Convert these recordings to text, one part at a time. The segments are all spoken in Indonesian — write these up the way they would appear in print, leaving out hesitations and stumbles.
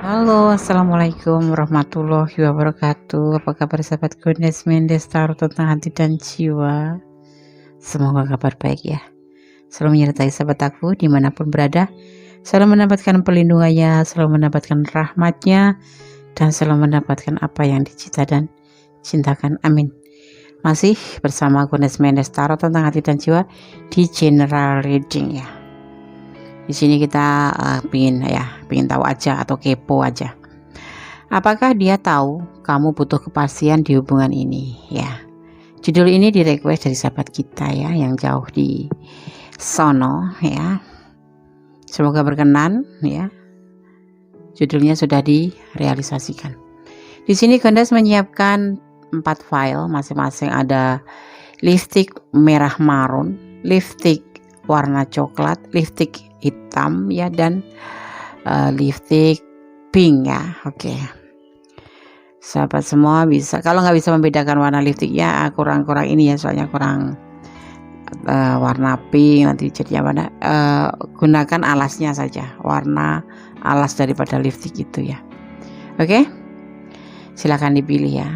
Halo, assalamualaikum warahmatullahi wabarakatuh. Apa kabar sahabat Goodness Mendes Tarot tentang hati dan jiwa? Semoga kabar baik ya. Selalu menyertai sahabat aku dimanapun berada. Selalu mendapatkan perlindungannya, selalu mendapatkan rahmatnya, dan selalu mendapatkan apa yang dicita dan cintakan. Amin. Masih bersama Goodness Mendes Tarot tentang hati dan jiwa di general reading ya. Di sini kita pingin tahu aja atau kepo aja. Apakah dia tahu kamu butuh kepastian di hubungan ini ya? Judul ini direquest dari sahabat kita ya yang jauh di sono ya. Semoga berkenan ya. Judulnya sudah direalisasikan. Di sini Gondes menyiapkan 4 file, masing-masing ada lipstick merah marun, lipstick warna coklat, lipstick hitam ya, dan lipstick pink ya. Oke. Sahabat semua bisa, kalau nggak bisa membedakan warna lipstiknya kurang ini ya, soalnya kurang warna pink nanti jadinya mana, gunakan alasnya saja, warna alas daripada lipstik itu ya. Oke, silakan dipilih ya.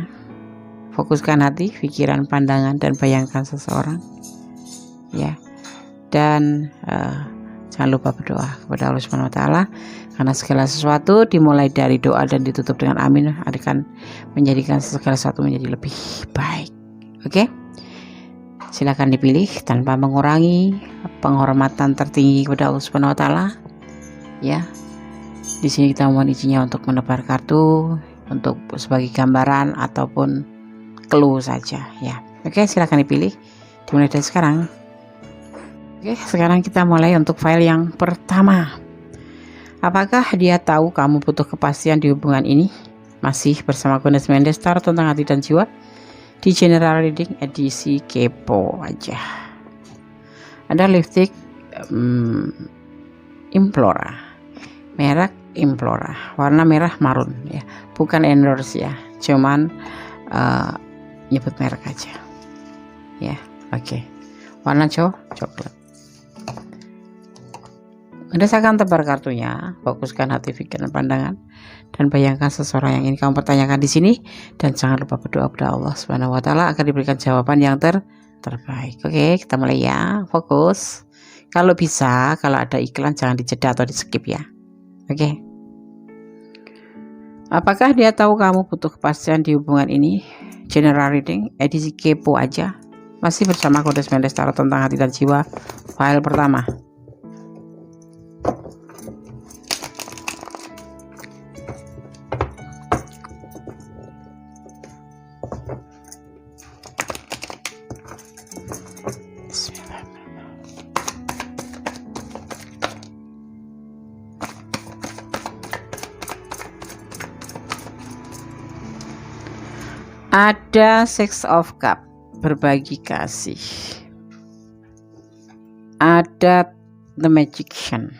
Fokuskan hati, pikiran, pandangan, dan bayangkan seseorang ya. Dan jangan lupa berdoa kepada Allah Subhanahu wa Ta'ala, karena segala sesuatu dimulai dari doa dan ditutup dengan amin akan menjadikan segala sesuatu menjadi lebih baik. Oke? Silakan dipilih tanpa mengurangi penghormatan tertinggi kepada Allah Subhanahu wa Ta'ala. Ya. Di sini kita mohon izinnya untuk menebar kartu untuk sebagai gambaran ataupun clue saja ya. Oke, silakan dipilih. Dimulai dari sekarang. Oke, sekarang kita mulai untuk file yang pertama. Apakah dia tahu kamu butuh kepastian di hubungan ini? Masih bersama Goodness Mendes Tarot tentang hati dan jiwa di general reading edisi kepo aja. Ada lipstick Implora, merek Implora, warna merah marun ya, bukan endorse ya, cuman nyebut merek aja ya. Oke, warna coklat. Gondes akan tebar kartunya, fokuskan hati, pikiran, pandangan, dan bayangkan seseorang yang ingin kamu pertanyakan di sini, dan jangan lupa berdoa kepada Allah Subhanahu wa Ta'ala agar diberikan jawaban yang terbaik. Oke, kita mulai ya. Fokus. Kalau bisa, kalau ada iklan jangan dijeda atau di skip ya. Oke. Apakah dia tahu kamu butuh kepastian di hubungan ini? General reading edisi kepo aja. Masih bersama Goodness Mendes Tarot tentang hati dan jiwa. File pertama. Ada Six of Cup, berbagi kasih. Ada The Magician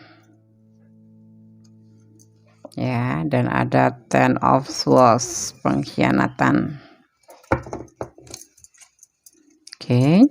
ya, dan ada Ten of Swords, pengkhianatan. Oke.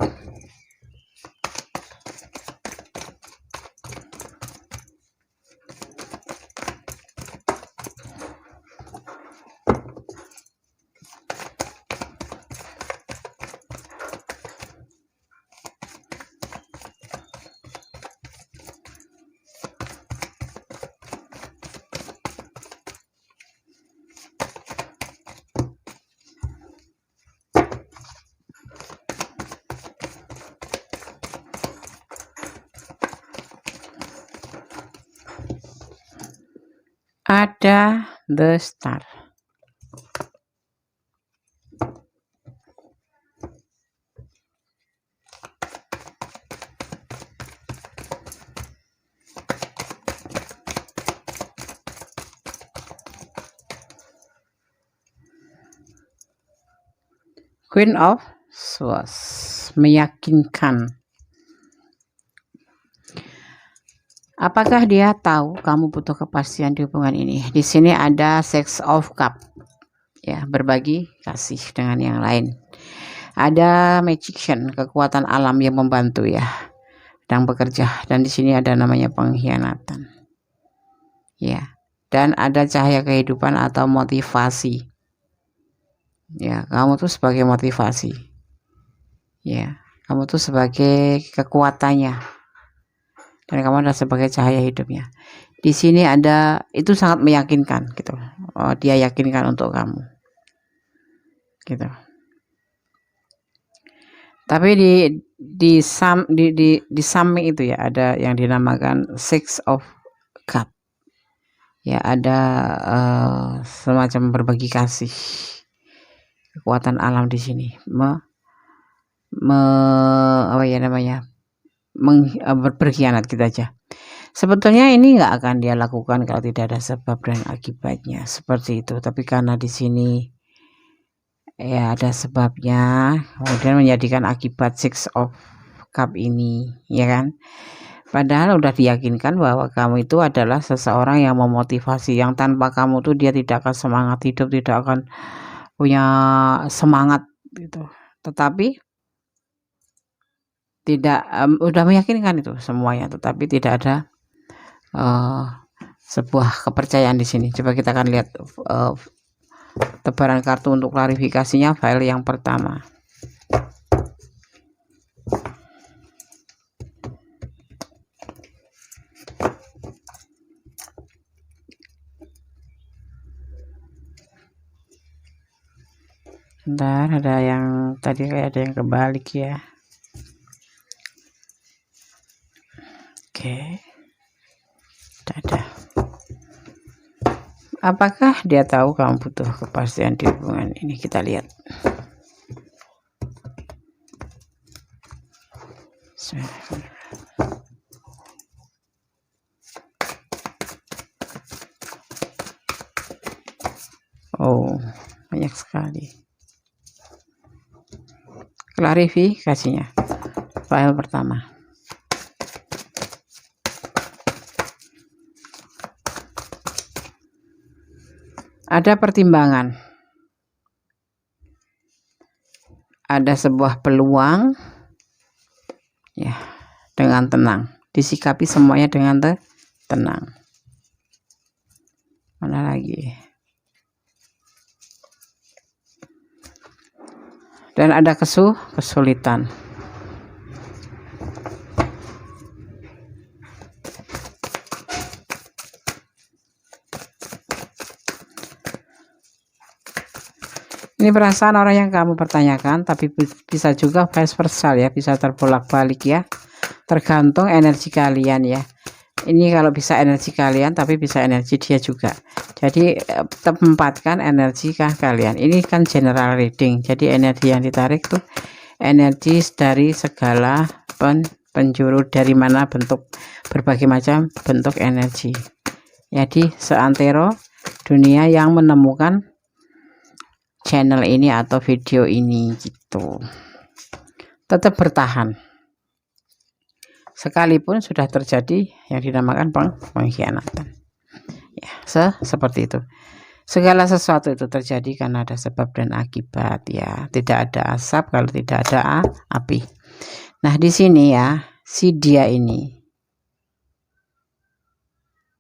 Ada The Star. Queen of Swords, meyakinkan. Apakah dia tahu kamu butuh kepastian di hubungan ini? Di sini ada Six of Cup ya, berbagi kasih dengan yang lain. Ada Magician, kekuatan alam yang membantu ya, sedang bekerja, dan di sini ada namanya pengkhianatan ya. dan ada cahaya kehidupan atau motivasi. Ya, kamu tuh sebagai motivasi. Ya, kamu tuh sebagai kekuatannya. Dan kamu adalah sebagai cahaya hidupnya. Di sini ada, itu sangat meyakinkan gitu. Oh, dia yakinkan untuk kamu. Gitu. Tapi di samping itu ya ada yang dinamakan Six of Cup. Ya, ada semacam berbagi kasih, kekuatan alam di sini, apa ya namanya, berkhianat gitu aja. Sebetulnya ini nggak akan dia lakukan kalau tidak ada sebab dan akibatnya seperti itu. Tapi karena di sini ya ada sebabnya, kemudian menjadikan akibat Six of Cup ini, ya kan? Padahal udah diyakinkan bahwa kamu itu adalah seseorang yang memotivasi, yang tanpa kamu tuh dia tidak akan semangat hidup, tidak akan punya semangat gitu. Tetapi tidak udah meyakinkan itu semuanya, tetapi tidak ada sebuah kepercayaan di sini. Coba kita akan lihat tebaran kartu untuk klarifikasinya file yang pertama. Bentar, ada yang tadi kayak ada yang kebalik ya. Oke. Ada. Apakah dia tahu kamu butuh kepastian di hubungan ini? Kita lihat. Oh, banyak sekali. Klarifikasinya file pertama. Ada pertimbangan, ada sebuah peluang ya, dengan tenang, disikapi semuanya dengan tenang. Mana lagi? Dan ada kesulitan. Ini perasaan orang yang kamu pertanyakan, tapi bisa juga vice versa ya, bisa terbolak-balik ya, tergantung energi kalian ya. Ini kalau bisa energi kalian, tapi bisa energi dia juga. Jadi tempatkan energi kalian. Ini kan general reading, jadi energi yang ditarik tuh energi dari segala penjuru, dari mana bentuk, berbagai macam bentuk energi. Jadi seantero dunia yang menemukan channel ini atau video ini gitu, tetap bertahan sekalipun sudah terjadi yang dinamakan pengkhianatan ya, seperti itu. Segala sesuatu itu terjadi karena ada sebab dan akibat ya, tidak ada asap kalau tidak ada api. Nah di sini ya, si dia ini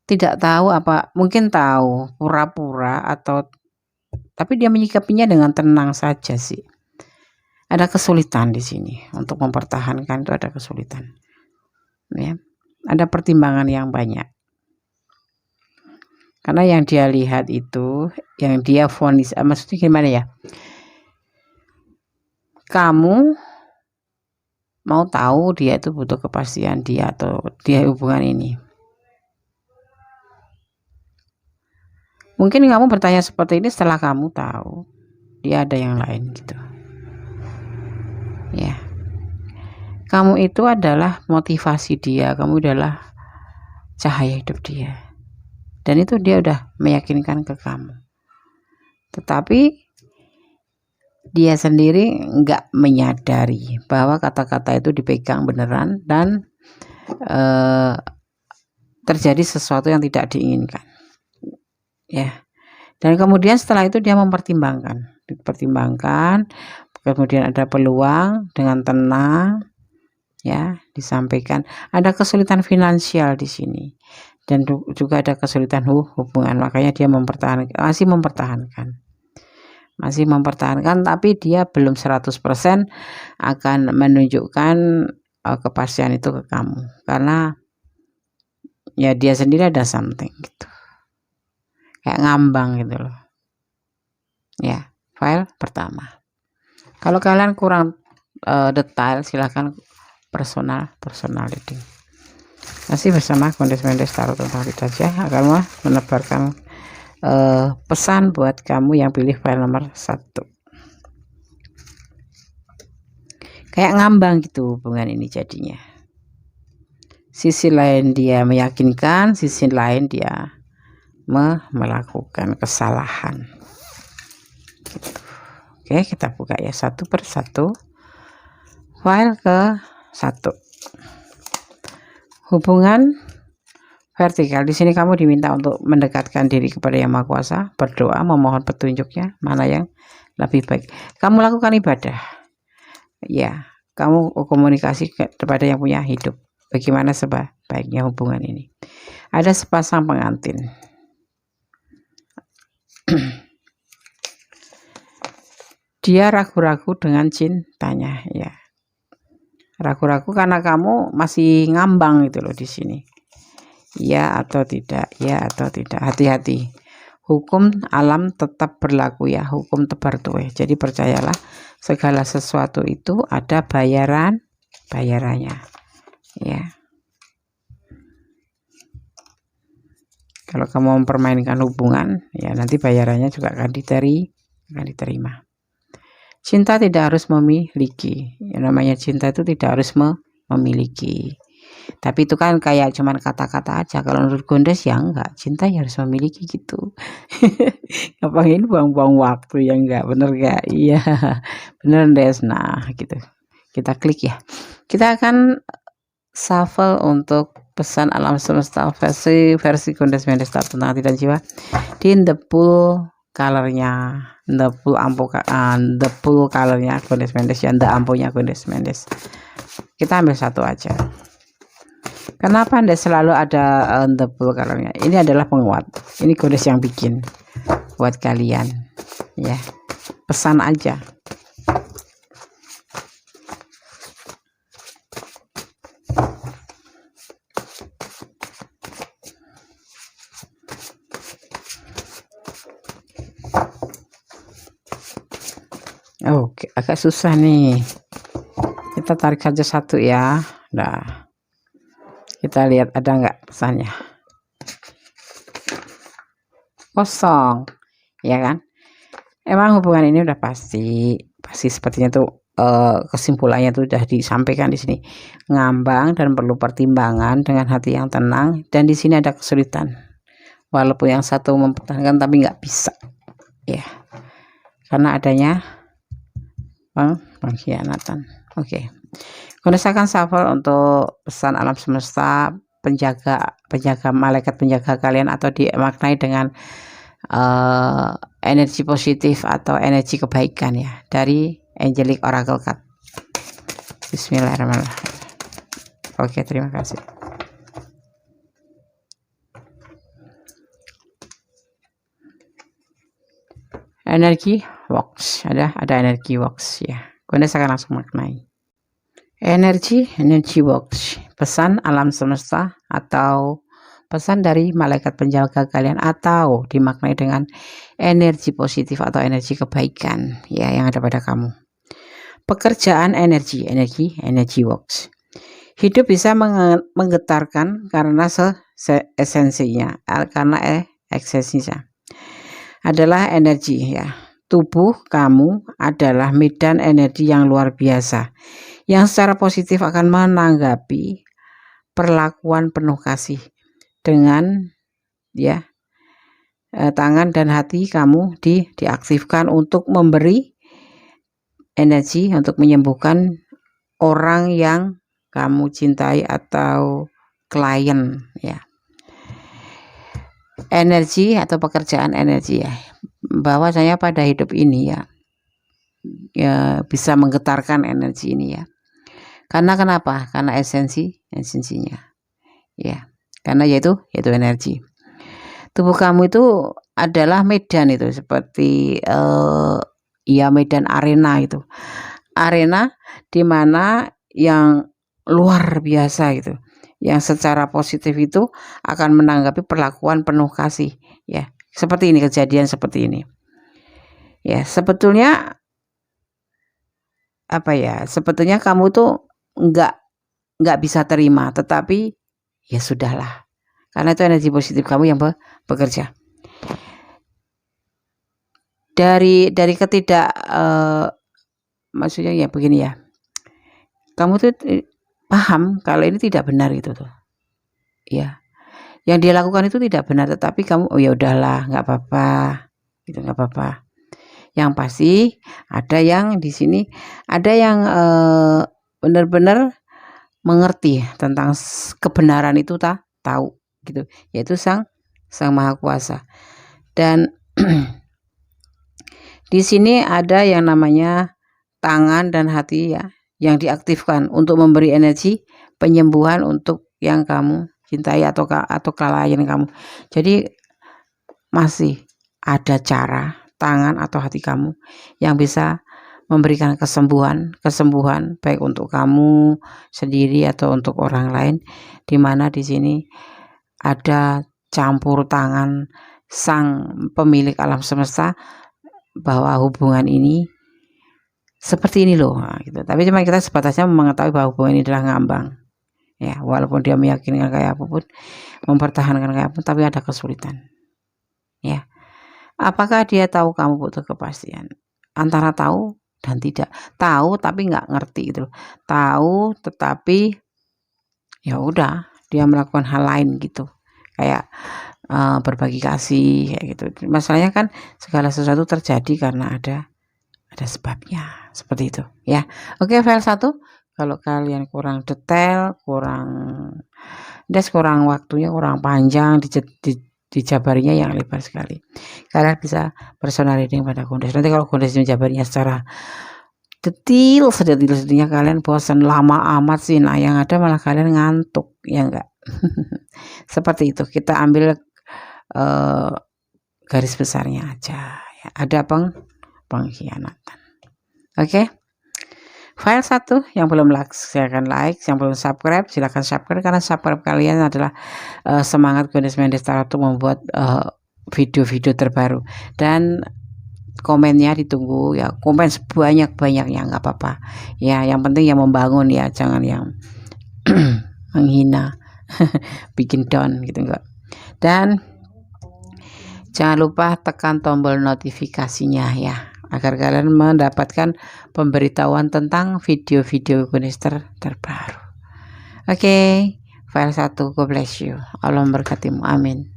tidak tahu apa, mungkin tahu pura-pura atau, tapi dia menyikapinya dengan tenang saja sih. Ada kesulitan di sini untuk mempertahankan, itu ada kesulitan. Ya, ada pertimbangan yang banyak. Karena yang dia lihat itu, yang dia vonis, maksudnya gimana ya? Kamu mau tahu dia itu butuh kepastian dia atau dia hubungan ini. Mungkin kamu bertanya seperti ini setelah kamu tahu dia ada yang lain gitu. Ya. Kamu itu adalah motivasi dia, kamu adalah cahaya hidup dia. Dan itu dia udah meyakinkan ke kamu. Tetapi dia sendiri nggak menyadari bahwa kata-kata itu dipegang beneran dan terjadi sesuatu yang tidak diinginkan. Ya. Dan kemudian setelah itu dia dipertimbangkan, kemudian ada peluang dengan tenang ya, disampaikan. Ada kesulitan finansial di sini. dan juga ada kesulitan hubungan, makanya dia masih mempertahankan, tapi dia belum 100% akan menunjukkan kepastian itu ke kamu, karena ya dia sendiri ada something gitu, kayak ngambang gitu loh ya. File pertama, kalau kalian kurang detail silahkan personal reading. Masih bersama Kondes Mendes Tarot Tentang Hati akan menebarkan pesan buat kamu yang pilih file nomor 1. Kayak ngambang gitu hubungan ini jadinya. Sisi lain dia meyakinkan, sisi lain dia melakukan kesalahan gitu. Oke, kita buka ya satu per satu. File ke 1, hubungan vertikal. Di sini kamu diminta untuk mendekatkan diri kepada Yang Maha Kuasa, berdoa, memohon petunjuknya mana yang lebih baik. Kamu lakukan ibadah ya, kamu komunikasi kepada yang punya hidup, bagaimana sebaiknya hubungan ini. Ada sepasang pengantin. Dia ragu-ragu dengan cintanya ya, ragu-ragu karena kamu masih ngambang gitu loh di sini. Ya atau tidak, ya atau tidak. Hati-hati, hukum alam tetap berlaku ya, hukum tebar tueh. Jadi percayalah, segala sesuatu itu ada bayarannya ya. Kalau kamu mempermainkan hubungan ya, nanti bayarannya juga akan diterima. Cinta tidak harus memiliki, yang namanya cinta itu tidak harus memiliki. Tapi itu kan kayak cuman kata-kata aja. Kalau menurut Gondes ya enggak, cinta ya harus memiliki gitu. Ngapain buang-buang waktu ya, enggak, bener enggak? Iya bener Des. Nah gitu, kita klik ya. Kita akan shuffle untuk pesan alam semesta versi Gondes Mendes Tarot Tentang Hati dan Jiwa di the pool colornya, the pool colornya Gondes Mendes ya, the ampunya Gondes Mendes. Kita ambil satu aja. Kenapa Anda selalu ada the pool colornya? Ini adalah penguat. Ini Gondes yang bikin buat kalian ya. Pesan aja. Oke, agak susah nih. Kita tarik saja satu ya. Nah, kita lihat ada nggak pesannya. Kosong ya kan. Emang hubungan ini udah pasti sepertinya tuh kesimpulannya tuh udah disampaikan di sini. Ngambang dan perlu pertimbangan dengan hati yang tenang, dan di sini ada kesulitan. Walaupun yang satu mempertahankan tapi nggak bisa ya, karena adanya pengkhianatan. Oke. Gunakan shuffle untuk pesan alam semesta, penjaga malaikat penjaga kalian, atau dimaknai dengan energi positif atau energi kebaikan ya, dari Angelic Oracle Card. Bismillahirrahmanirrahim. Oke, terima kasih. Energi works, ada energi works ya. Kalian akan langsung maknai. Energi works, pesan alam semesta atau pesan dari malaikat penjaga kalian, atau dimaknai dengan energi positif atau energi kebaikan ya yang ada pada kamu. Pekerjaan energi works. Hidup bisa menggetarkan karena esensinya, karena esensinya adalah energi ya. Tubuh kamu adalah medan energi yang luar biasa, yang secara positif akan menanggapi perlakuan penuh kasih dengan ya, tangan dan hati kamu diaktifkan untuk memberi energi untuk menyembuhkan orang yang kamu cintai atau klien ya. Energi atau pekerjaan energi ya, bahwasanya pada hidup ini ya bisa menggetarkan energi ini ya. Karena kenapa? Karena esensinya ya. karena yaitu energi. Tubuh kamu itu adalah medan, itu seperti ya medan arena, itu arena dimana yang luar biasa gitu, yang secara positif itu akan menanggapi perlakuan penuh kasih, ya seperti ini, kejadian seperti ini. Ya sebetulnya apa ya, sebetulnya kamu tuh nggak bisa terima, tetapi ya sudahlah, karena itu energi positif kamu yang bekerja. Dari ketidak maksudnya ya begini ya, kamu tuh paham kalau ini tidak benar itu tuh, ya yang dia lakukan itu tidak benar, tetapi kamu oh ya udahlah, nggak apa-apa gitu, nggak apa-apa. Yang pasti ada yang di sini, ada yang benar-benar mengerti tentang kebenaran itu, tahu gitu, yaitu sang Maha Kuasa. Dan di sini ada yang namanya tangan dan hati ya, yang diaktifkan untuk memberi energi penyembuhan untuk yang kamu cintai atau klien kamu. Jadi masih ada cara tangan atau hati kamu yang bisa memberikan kesembuhan baik untuk kamu sendiri atau untuk orang lain, di mana di sini ada campur tangan sang pemilik alam semesta bahwa hubungan ini seperti ini loh, gitu. Tapi cuma kita sebatasnya mengetahui bahwa hubungan ini adalah ngambang, ya walaupun dia meyakinkan kayak apapun, mempertahankan kayak apapun, tapi ada kesulitan, ya. Apakah dia tahu kamu butuh kepastian? Antara tahu dan tidak. Tahu tapi nggak ngerti gitu. Tahu tetapi ya udah, dia melakukan hal lain gitu. Kayak berbagi kasih kayak gitu. Masalahnya kan segala sesuatu terjadi karena ada sebabnya. Seperti itu ya. Oke, file 1. Kalau kalian kurang detail, kurang waktunya kurang panjang, dijabarinya yang lebar sekali, kalian bisa personal reading pada Kundes. Nanti kalau Kundes menjabarinya secara sedetil-sedetilnya kalian bosan, lama amat sih, nah yang ada malah kalian ngantuk, ya enggak? Seperti itu, kita ambil garis besarnya aja ya. Ada pengkhianatan. Oke. File 1 yang belum silahkan like, yang belum subscribe silahkan subscribe, karena subscribe kalian adalah semangat Kundes Mendes Tarot untuk membuat video-video terbaru. Dan komennya ditunggu ya, komen sebanyak-banyaknya, nggak apa-apa ya, yang penting yang membangun ya, jangan yang menghina bikin down gitu, enggak. Dan jangan lupa tekan tombol notifikasinya ya, agar kalian mendapatkan pemberitahuan tentang video-video Kundes terbaru. Oke, file 1, God bless you, Allah memberkatimu, amin.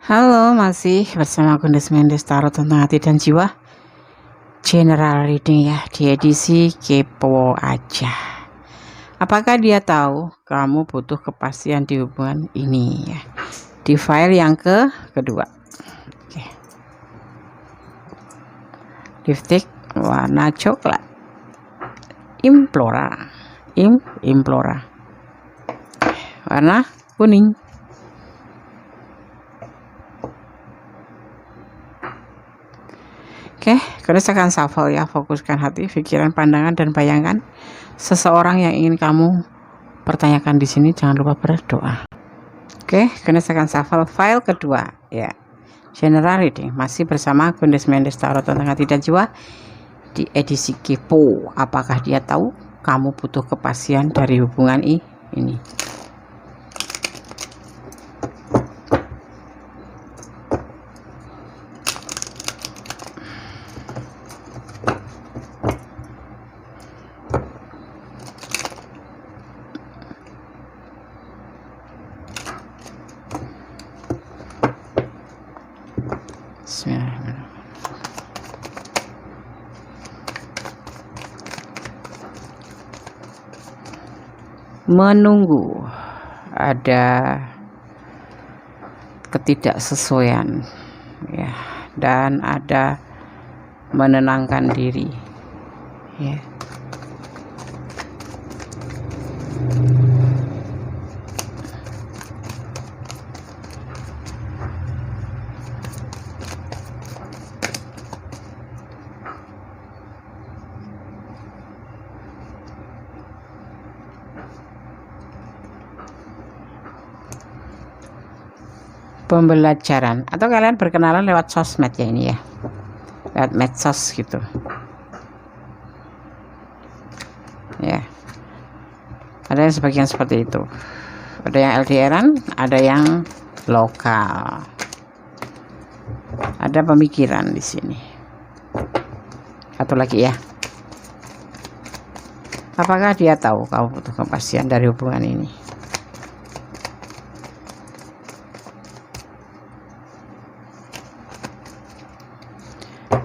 Halo, masih bersama Kundes Mendes Tarot tentang hati dan jiwa, general reading ya, di edisi kepo aja. Apakah dia tahu kamu butuh kepastian di hubungan ini ya, di file yang kedua. Oke. Lipstick warna coklat, implora warna kuning. Oke, Kundes akan shuffle ya, fokuskan hati, pikiran, pandangan, dan bayangan seseorang yang ingin kamu pertanyakan di sini. Jangan lupa berdoa. Oke, Kundes akan shuffle file kedua ya, general reading, masih bersama Kundes Mendes Tarot tentang hati dan jiwa di edisi kepo. Apakah dia tahu kamu butuh kepastian dari hubungan ini? Menunggu, ada ketidaksesuaian ya, dan ada menenangkan diri ya. pembelajaran, atau kalian berkenalan lewat sosmed ya, ini ya, lewat medsos gitu ya. Ada yang sebagian seperti itu, ada yang LDRan, ada yang lokal, ada pemikiran di sini. Satu lagi ya, apakah dia tahu kamu butuh kepastian dari hubungan ini?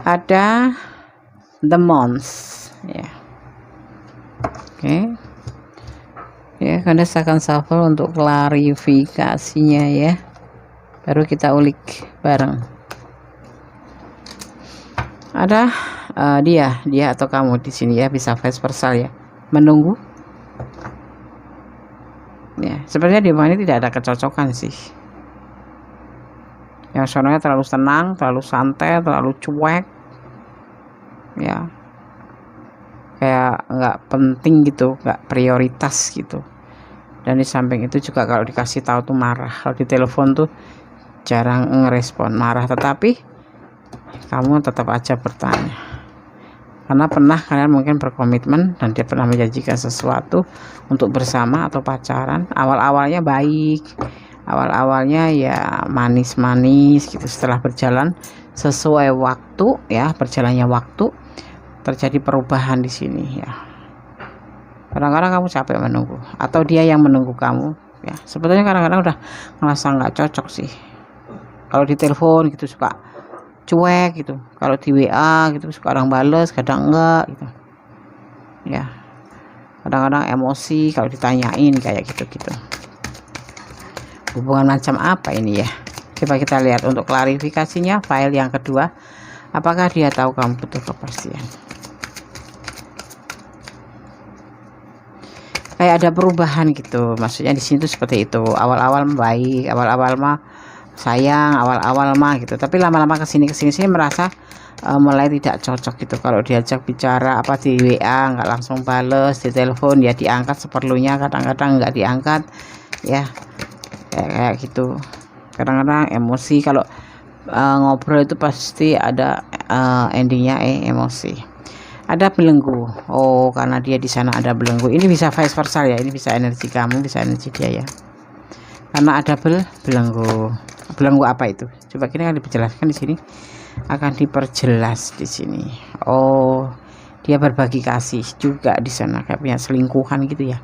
Ada the months ya. Oke. Ya, karena saya akan shuffle untuk klarifikasinya ya. Baru kita ulik bareng. Ada dia atau kamu di sini ya, bisa vice versa ya. Menunggu. Ya, sebenarnya di mana tidak ada kecocokan sih. Yang sononya terlalu tenang, terlalu santai, terlalu cuek. Ya, kayak nggak penting gitu, nggak prioritas gitu. Dan di samping itu juga kalau dikasih tahu tuh marah, kalau ditelepon tuh jarang ngerespon, marah. Tetapi kamu tetap aja bertanya, karena pernah kalian mungkin berkomitmen dan dia pernah menjanjikan sesuatu untuk bersama atau pacaran. Awal-awalnya baik, awal-awalnya ya manis-manis gitu. Setelah berjalan sesuai waktu ya, berjalannya waktu, terjadi perubahan di sini ya. Kadang-kadang kamu capek menunggu, atau dia yang menunggu kamu ya. Sebetulnya kadang-kadang udah ngerasa nggak cocok sih. Kalau ditelepon gitu suka cuek gitu, kalau di WA gitu kadang bales, kadang enggak gitu ya. Kadang-kadang emosi kalau ditanyain kayak gitu-gitu. Hubungan macam apa ini ya? Coba kita lihat untuk klarifikasinya, file yang kedua. Apakah dia tahu kamu butuh kepastian? Kayak ada perubahan gitu, maksudnya di sini tuh seperti itu. Awal-awal baik, awal-awal mah sayang, awal-awal mah gitu. Tapi lama-lama kesini merasa mulai tidak cocok gitu. Kalau diajak bicara apa di WA nggak langsung bales, di telepon ya diangkat seperlunya, kadang-kadang nggak diangkat ya, kayak gitu. Kadang-kadang emosi kalau ngobrol itu pasti ada endingnya emosi. Ada belenggu. Oh, karena dia di sana ada belenggu. Ini bisa vice versa ya. Ini bisa energi kamu, bisa energi dia ya. Karena ada belenggu. Belenggu apa itu? Coba kita akan diperjelaskan di sini. Akan diperjelas di sini. Oh, dia berbagi kasih juga di sana, kayak punya selingkuhan gitu ya.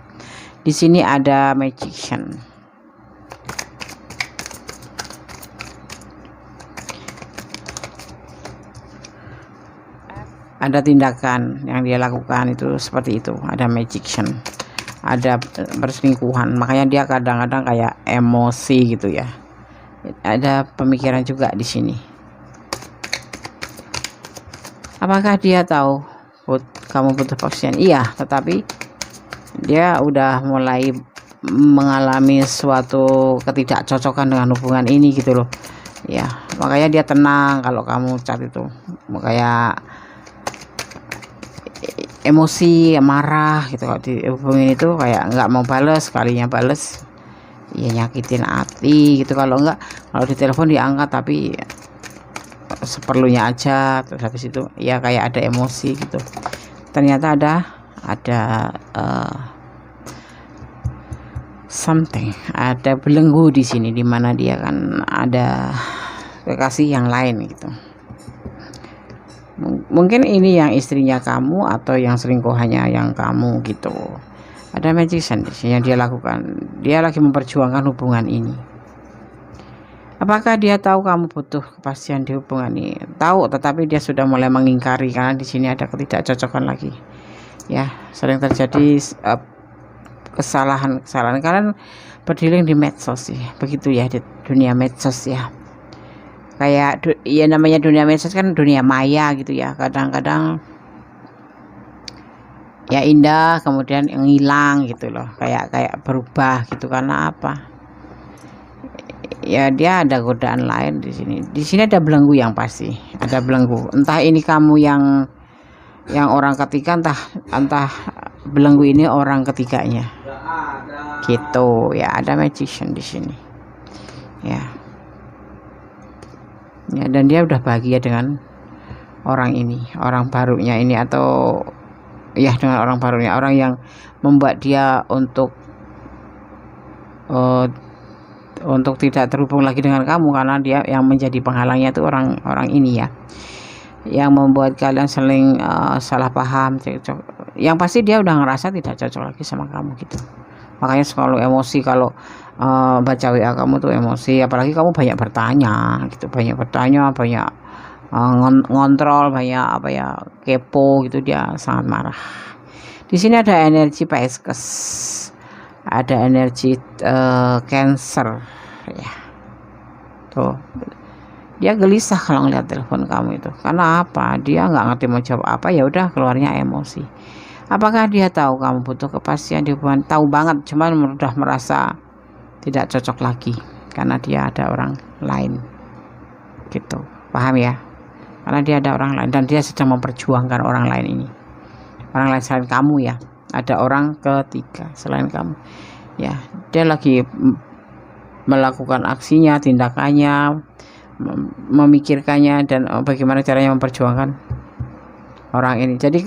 Di sini ada magician. Ada tindakan yang dia lakukan itu seperti itu, ada magician, ada perselingkuhan, makanya dia kadang-kadang kayak emosi gitu ya. Ada pemikiran juga di sini. Apakah dia tahu kamu butuh kepastian? Iya, tetapi dia udah mulai mengalami suatu ketidakcocokan dengan hubungan ini gitu loh ya. Makanya dia tenang kalau kamu chat itu, kayak emosi, marah gitu. Kalau dihubungin itu kayak nggak mau bales, sekalinya bales ya nyakitin hati gitu. Kalau kalau ditelepon diangkat tapi seperlunya aja, terus habis itu ya kayak ada emosi gitu. Ternyata ada something, ada belenggu di sini, dimana dia kan ada kekasih yang lain gitu. Mungkin ini yang istrinya kamu atau yang selingkuhannya yang kamu gitu. Ada magician yang dia lakukan. Dia lagi memperjuangkan hubungan ini. Apakah dia tahu kamu butuh kepastian di hubungan ini? Tahu, tetapi dia sudah mulai mengingkari karena di sini ada ketidakcocokan lagi. Ya, sering terjadi kesalahan kalian berdealing di medsos sih. Begitu ya, di dunia medsos ya. Kayak ya namanya dunia medsos kan dunia maya gitu ya. Kadang-kadang ya indah, kemudian ngilang gitu loh, kayak berubah gitu. Karena apa ya, dia ada godaan lain di sini. Di sini ada belenggu yang pasti, ada belenggu. Entah ini kamu yang orang ketiga, entah belenggu ini orang ketiganya gitu ya. Ada magician di sini ya. ya, dan dia udah bahagia dengan orang ini, orang barunya ini, atau ya dengan orang barunya, orang yang membuat dia untuk tidak terhubung lagi dengan kamu, karena dia yang menjadi penghalangnya itu orang ini ya, yang membuat kalian saling salah paham, cocok. Yang pasti dia udah ngerasa tidak cocok lagi sama kamu gitu. Makanya selalu emosi kalau baca WA kamu tuh emosi, apalagi kamu banyak bertanya gitu, banyak ngontrol, banyak kepo gitu, dia sangat marah. Di sini ada energi Pisces, ada energi Cancer ya. Tuh, dia gelisah kalau ngeliat telepon kamu itu. Karena apa? Dia nggak ngerti mau jawab apa, ya udah keluarnya emosi. Apakah dia tahu kamu butuh kepastian di hubungan? Tahu banget, cuman udah merasa tidak cocok lagi karena dia ada orang lain gitu. Paham ya? Karena dia ada orang lain dan dia sedang memperjuangkan orang lain ini. Orang lain selain kamu ya. Ada orang ketiga selain kamu. Ya, dia lagi melakukan aksinya, tindakannya, memikirkannya, dan bagaimana caranya memperjuangkan orang ini. Jadi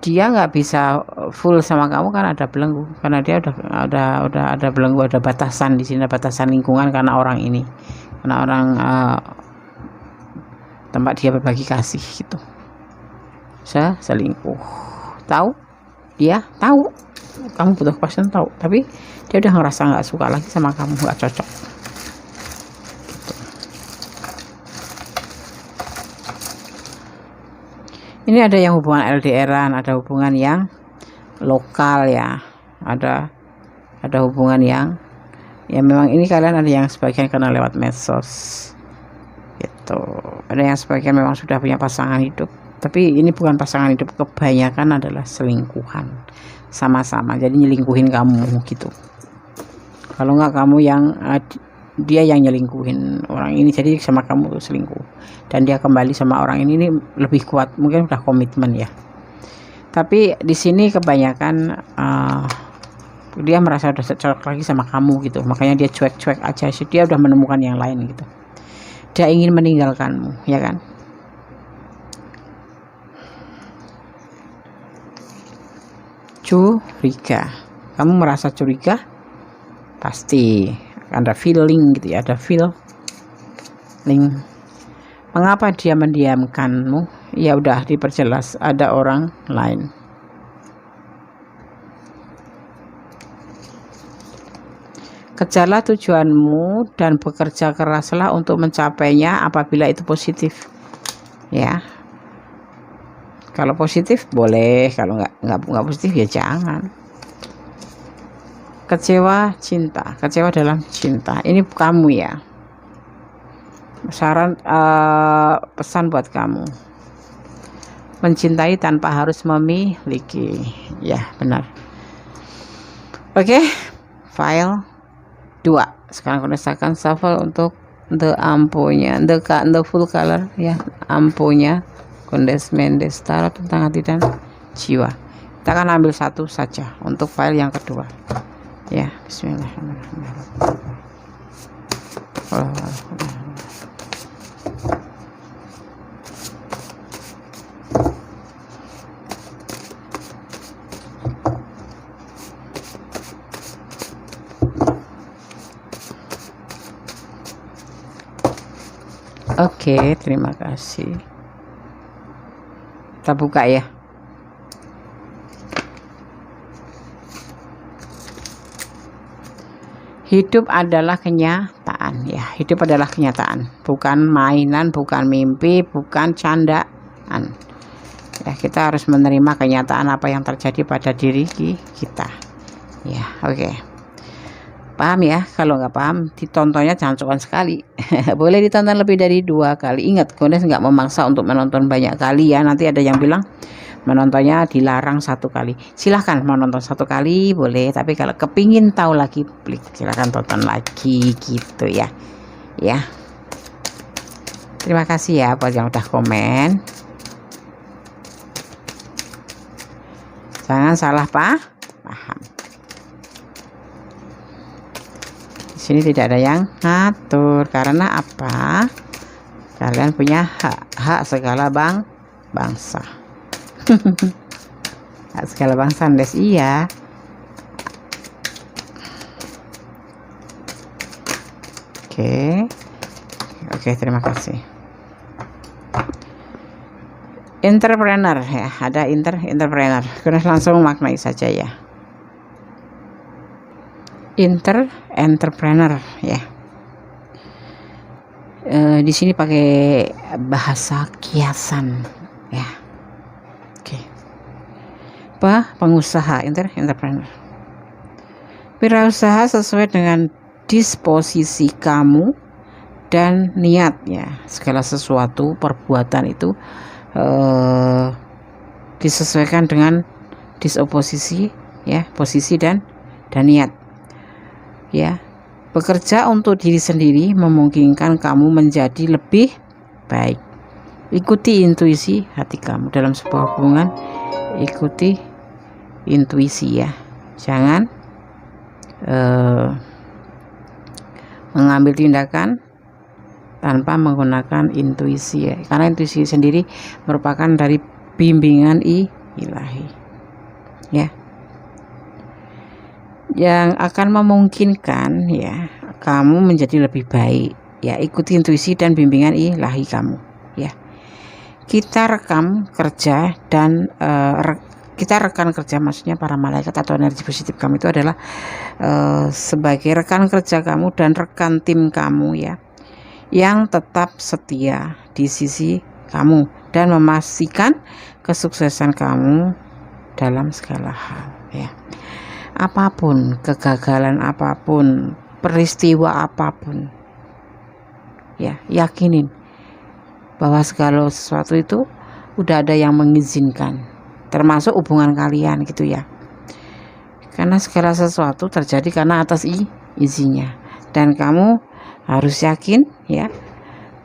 dia nggak bisa full sama kamu karena ada belenggu, karena dia udah ada belenggu, ada batasan di sini, ada batasan lingkungan karena orang ini, karena orang tempat dia berbagi kasih gitu. Selingkuh. Tahu? Dia tahu kamu butuh kepastian, tahu, tapi dia udah ngerasa nggak suka lagi sama kamu, nggak cocok gitu. Ini ada yang hubungan LDRan, ada hubungan yang lokal ya, ada hubungan yang ya memang ini kalian ada yang sebagian kenal lewat medsos gitu, ada yang sebagian memang sudah punya pasangan hidup, tapi ini bukan pasangan hidup, kebanyakan adalah selingkuhan sama-sama, jadi nyelingkuhin kamu gitu. Kalau nggak kamu yang dia yang nyelingkuhin orang ini, jadi sama kamu tuh selingkuh, dan dia kembali sama orang ini lebih kuat, mungkin udah komitmen ya. Tapi di sini kebanyakan dia merasa udah cocok lagi sama kamu gitu, makanya dia cuek-cuek aja sih, dia udah menemukan yang lain gitu, dia ingin meninggalkanmu ya kan. Curiga, kamu merasa curiga, pasti ada feeling gitu ya, ada feeling. Mengapa dia mendiamkanmu? Ya udah diperjelas, ada orang lain. Kejarlah tujuanmu dan bekerja keraslah untuk mencapainya apabila itu positif ya. Kalau positif boleh, kalau nggak positif ya jangan. Kecewa cinta, kecewa dalam cinta, ini kamu ya. Saran pesan buat kamu, mencintai tanpa harus memiliki, ya benar. Oke, file 2. Sekarang aku rasakan shuffle untuk the ampunya, the full color ya, ampunya Condes Mendes Tarot tentang hati dan jiwa. Kita akan ambil satu saja untuk file yang kedua ya. Bismillahirrahmanirrahim. Oke, terima kasih. Kita buka ya. Hidup adalah kenyataan ya. Hidup adalah kenyataan, bukan mainan, bukan mimpi, bukan candaan. Ya, kita harus menerima kenyataan apa yang terjadi pada diri kita. Ya, oke. Paham ya? Kalau nggak paham, ditontonnya jangan cuma sekali. Boleh ditonton lebih dari 2 kali. Ingat, Kondes nggak memaksa untuk menonton banyak kali ya. Nanti ada yang bilang menontonnya dilarang 1 kali. Silahkan mau nonton 1 kali boleh, tapi kalau kepingin tahu lagi, silahkan tonton lagi gitu ya. Ya. Terima kasih ya buat yang udah komen. Jangan salah paham. Di sini tidak ada yang ngatur, karena apa? Kalian punya hak segala bangsa. Hak segala bangsa, Des. Iya. Oke, terima kasih. Entrepreneur ya, ada entrepreneur. Kita langsung maknai saja ya. Entrepreneur ya. Di sini pakai bahasa kiasan ya. Oke. Pengusaha, entrepreneur. Wirausaha sesuai dengan disposisi kamu dan niat ya. Segala sesuatu perbuatan itu disesuaikan dengan disposisi ya, posisi dan niat ya. Bekerja untuk diri sendiri memungkinkan kamu menjadi lebih baik. Ikuti intuisi hati kamu dalam sebuah hubungan. Ikuti intuisi ya, jangan mengambil tindakan tanpa menggunakan intuisi ya, karena intuisi sendiri merupakan dari bimbingan ilahi ya, yang akan memungkinkan ya kamu menjadi lebih baik ya. Ikuti intuisi dan bimbingan ilahi kamu ya. Kita rekan kerja maksudnya para malaikat atau energi positif kamu itu adalah sebagai rekan kerja kamu dan rekan tim kamu ya, yang tetap setia di sisi kamu dan memastikan kesuksesan kamu dalam segala hal ya. Apapun kegagalan, apapun peristiwa apapun ya, yakinin bahwa segala sesuatu itu udah ada yang mengizinkan, termasuk hubungan kalian gitu ya. Karena segala sesuatu terjadi karena atas izinnya, dan kamu harus yakin ya.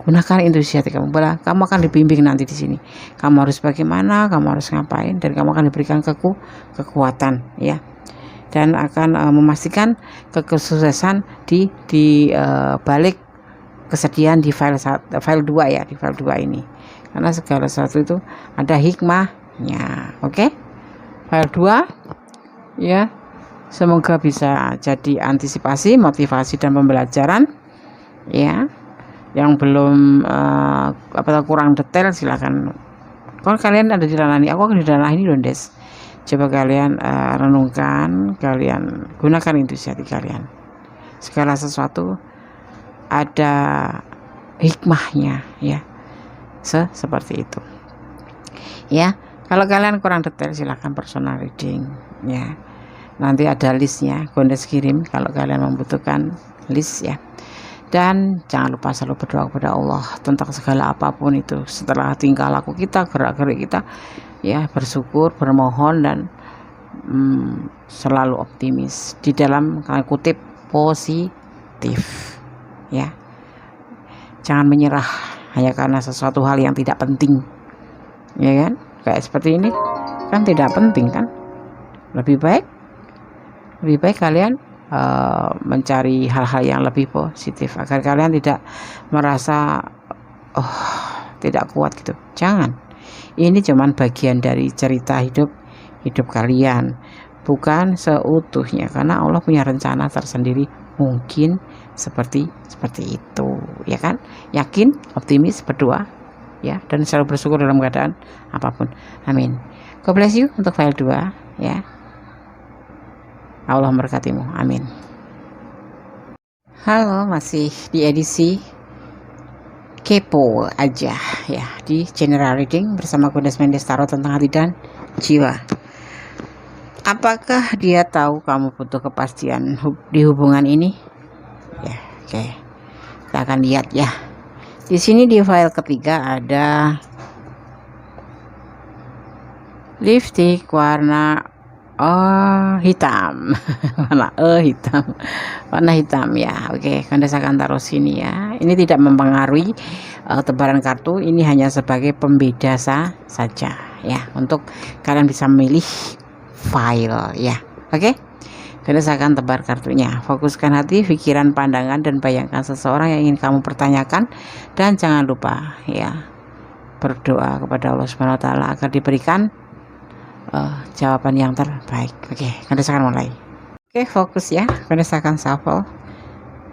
Gunakan intuisi hati kamu. Kamu akan dibimbing nanti di sini. Kamu harus bagaimana, kamu harus ngapain, dan kamu akan diberikan kekuatan ya. Dan akan memastikan kesuksesan di balik kesedihan di file 2 ya, di file 2 ini. Karena segala sesuatu itu ada hikmahnya. Oke? File 2 ya. Semoga bisa jadi antisipasi, motivasi dan pembelajaran ya. Yang belum kurang detail silakan. Kalau kalian ada di ranah ini, aku akan di ranah ini loh, Des. Coba kalian renungkan, kalian gunakan intuisi hati kalian. Segala sesuatu ada hikmahnya ya. Seperti itu. Ya, kalau kalian kurang detail silakan personal reading ya. Nanti ada listnya, Gondes kirim kalau kalian membutuhkan list ya. Dan jangan lupa selalu berdoa kepada Allah tentang segala apapun itu. Setelah tingkah laku kita, gerak-gerik kita ya, bersyukur, bermohon, dan selalu optimis di dalam kutip positif ya. Jangan menyerah hanya karena sesuatu hal yang tidak penting ya kan, kayak seperti ini kan tidak penting kan. Lebih baik kalian mencari hal-hal yang lebih positif agar kalian tidak merasa tidak kuat gitu. Jangan, ini cuman bagian dari cerita hidup kalian, bukan seutuhnya, karena Allah punya rencana tersendiri. Mungkin seperti itu ya kan. Yakin, optimis, berdoa ya, dan selalu bersyukur dalam keadaan apapun. Amin. God bless you untuk file 2 ya. Allah memberkatimu. Amin. Halo, masih di edisi kepo aja ya, di general reading bersama Gondes Mendes Tarot tentang hati dan jiwa. Apakah dia tahu kamu butuh kepastian di hubungan ini? Ya, oke. Kita akan lihat ya. Di sini di file ketiga ada lipstick warna hitam. warna hitam ya. Oke, Gondes akan taruh sini ya. Ini tidak mempengaruhi tebaran kartu, ini hanya sebagai pembeda saja ya, untuk kalian bisa memilih file ya. Oke, Ganes akan tebar kartunya. Fokuskan hati, pikiran, pandangan, dan bayangkan seseorang yang ingin kamu pertanyakan. Dan jangan lupa ya, berdoa kepada Allah Subhanahu wa Ta'ala agar diberikan jawaban yang terbaik. Oke, Ganes akan mulai. Oke, fokus ya. Ganes akan shuffle.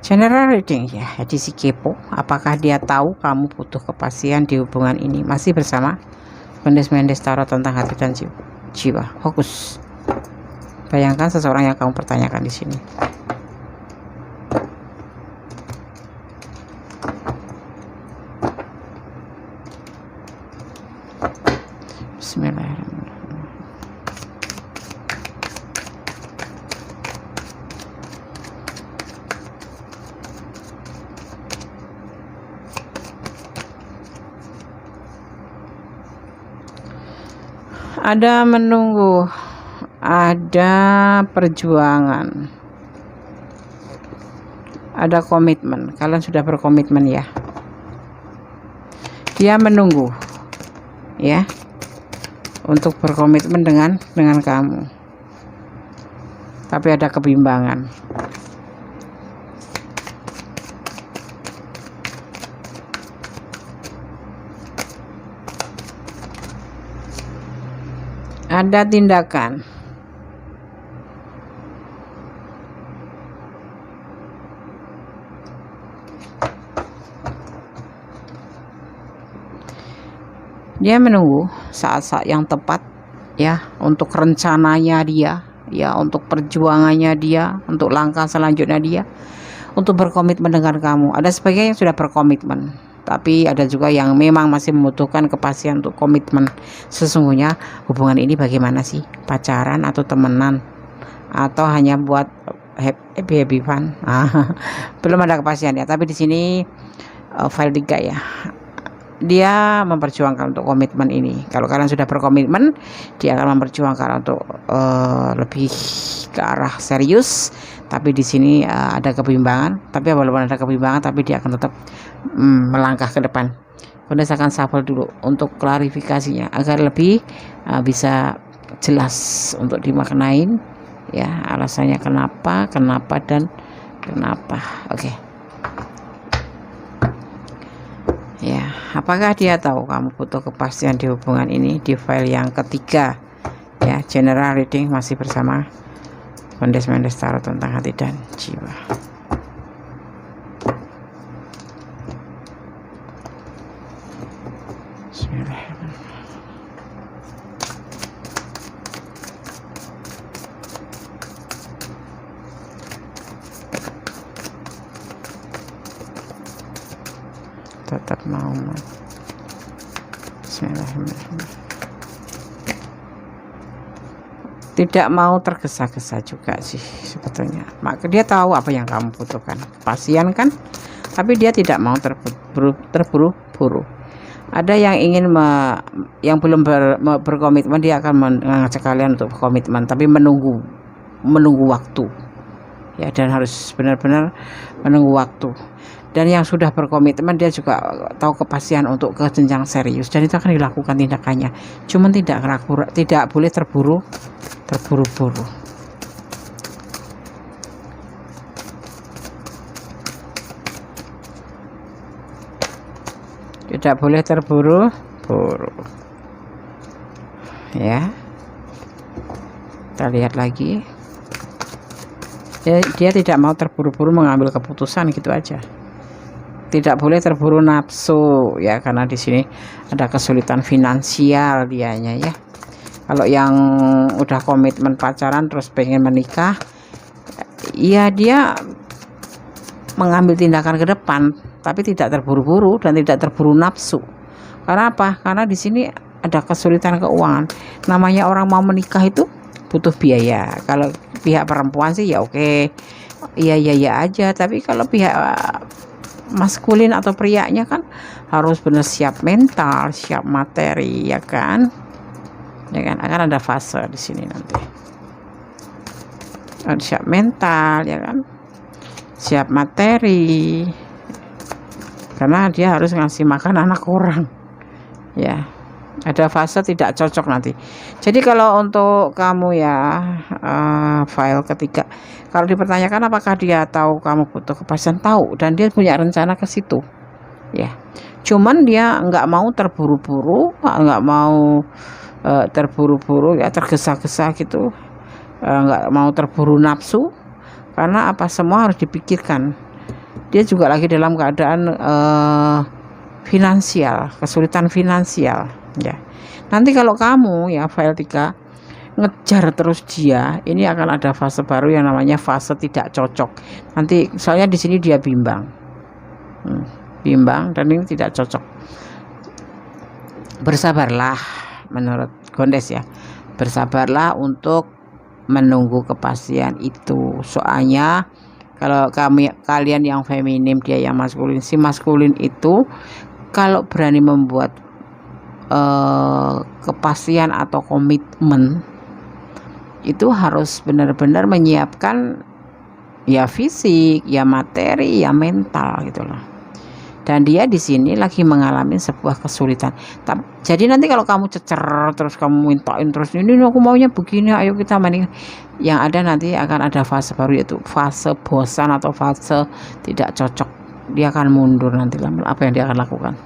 General reading ya, edisi kepo. Apakah dia tahu kamu butuh kepastian di hubungan ini? Masih bersama Ganes Mendes Tarot tentang hati dan jiwa. Fokus. Bayangkan seseorang yang kamu pertanyakan di sini. Bismillahirrahmanirrahim. Ada menunggu, ada perjuangan, ada komitmen. Kalian sudah berkomitmen ya. Dia menunggu ya untuk berkomitmen dengan kamu, tapi ada kebimbangan. Ada tindakan. Dia menunggu saat-saat yang tepat ya, untuk rencananya dia ya, untuk perjuangannya dia, untuk langkah selanjutnya dia, untuk berkomitmen dengan kamu. Ada sebagian yang sudah berkomitmen, tapi ada juga yang memang masih membutuhkan kepastian untuk komitmen. Sesungguhnya hubungan ini bagaimana sih? Pacaran atau temenan? Atau hanya buat happy fun? Belum ada kepastian ya. Tapi di sini file 3 ya. Dia memperjuangkan untuk komitmen ini. Kalau kalian sudah berkomitmen, dia akan memperjuangkan untuk lebih ke arah serius. Tapi di sini ada kebimbangan. Tapi walaupun ada kebimbangan, tapi dia akan tetap melangkah ke depan. Kemudian saya akan shuffle dulu untuk klarifikasinya agar lebih bisa jelas untuk dimaknain ya, alasannya kenapa dan kenapa. Oke. Ya, apakah dia tahu kamu butuh kepastian di hubungan ini? Di file yang ketiga ya, general reading masih bersama Ganes Mendes Tarot tentang hati dan jiwa. Tetap mau. Bismillahirrahmanirrahim. Tidak mau tergesa-gesa juga sih sebetulnya. Maka dia tahu apa yang kamu butuhkan, kepastian kan, tapi dia tidak mau terburu-buru. Ada yang ingin yang belum berkomitmen, dia akan mengajak kalian untuk berkomitmen, tapi menunggu waktu ya, dan harus benar-benar menunggu waktu. Dan yang sudah berkomitmen, dia juga tahu kepastian untuk ke jenjang serius, dan itu akan dilakukan tindakannya. Cuman tidak boleh terburu-buru. Tidak boleh terburu-buru. Ya. Kita lihat lagi. Dia tidak mau terburu-buru mengambil keputusan gitu aja. Tidak boleh terburu nafsu ya, karena di sini ada kesulitan finansial dianya ya. Kalau yang udah komitmen pacaran terus pengen menikah, ya dia mengambil tindakan ke depan, tapi tidak terburu-buru dan tidak terburu nafsu. Karena apa? Karena di sini ada kesulitan keuangan. Namanya orang mau menikah itu butuh biaya. Kalau pihak perempuan sih ya oke, iya aja. Tapi kalau pihak maskulin atau prianya kan harus benar siap mental, siap materi ya kan. Akan ada fase di sini nanti. Siap mental ya kan, siap materi, karena dia harus ngasih makan anak orang ya. ada fase tidak cocok nanti. Jadi kalau untuk kamu ya, file ketiga, kalau dipertanyakan apakah dia tahu kamu butuh kepastian, tahu, dan dia punya rencana ke situ ya. Cuman dia nggak mau terburu-buru, nggak mau terburu-buru ya, tergesa-gesa gitu, nggak mau terburu nafsu, karena apa, semua harus dipikirkan. Dia juga lagi dalam keadaan finansial, kesulitan finansial ya. Nanti kalau kamu ya file 3 ngejar terus dia, ini akan ada fase baru yang namanya fase tidak cocok. Nanti soalnya di sini dia bimbang, bimbang, dan ini tidak cocok. Bersabarlah menurut Gondes ya, bersabarlah untuk menunggu kepastian itu. Soalnya kalau kalian yang feminim, dia yang maskulin, si maskulin itu kalau berani membuat kepastian atau komitmen itu harus benar-benar menyiapkan ya fisik, ya materi, ya mental gitu loh. Dan dia di sini lagi mengalami sebuah kesulitan. Jadi nanti kalau kamu cecer terus, kamu mintain terus, ini aku maunya begini, ayo kita main. Yang ada nanti akan ada fase baru, yaitu fase bosan atau fase tidak cocok. Dia akan mundur nanti. Apa yang dia akan lakukan?